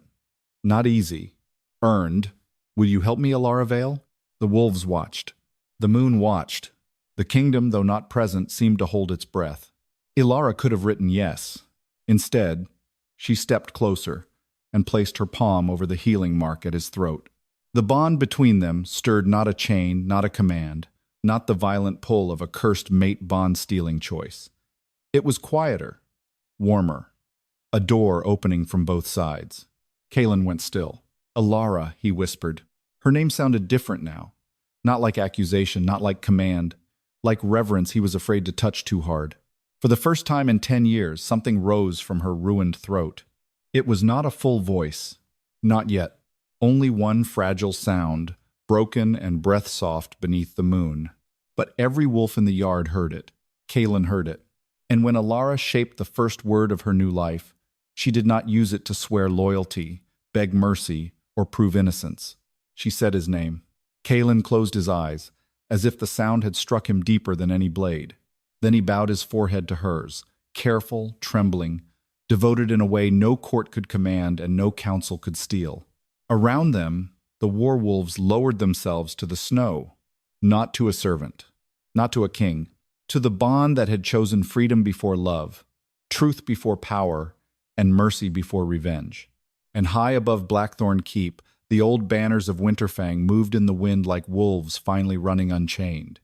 Speaker 1: not easy, earned. Will you help me, Elara Vale? The wolves watched. The moon watched. The kingdom, though not present, seemed to hold its breath. Elara could have written yes. Instead, she stepped closer and placed her palm over the healing mark at his throat. The bond between them stirred not a chain, not a command, not the violent pull of a cursed mate bond-stealing choice. It was quieter, warmer, a door opening from both sides. Caelan went still. Elara, he whispered. Her name sounded different now. Not like accusation, not like command. Like reverence he was afraid to touch too hard. For the first time in 10 years, something rose from her ruined throat. It was not a full voice. Not yet. Only one fragile sound, broken and breath-soft beneath the moon. But every wolf in the yard heard it. Caelan heard it. And when Elara shaped the first word of her new life, she did not use it to swear loyalty, beg mercy, or prove innocence. She said his name. Caelan closed his eyes, as if the sound had struck him deeper than any blade. Then he bowed his forehead to hers, careful, trembling, devoted in a way no court could command and no council could steal. Around them, the war wolves lowered themselves to the snow, not to a servant, not to a king, to the bond that had chosen freedom before love, truth before power, and mercy before revenge. And high above Blackthorn Keep, the old banners of Winterfang moved in the wind like wolves finally running unchained.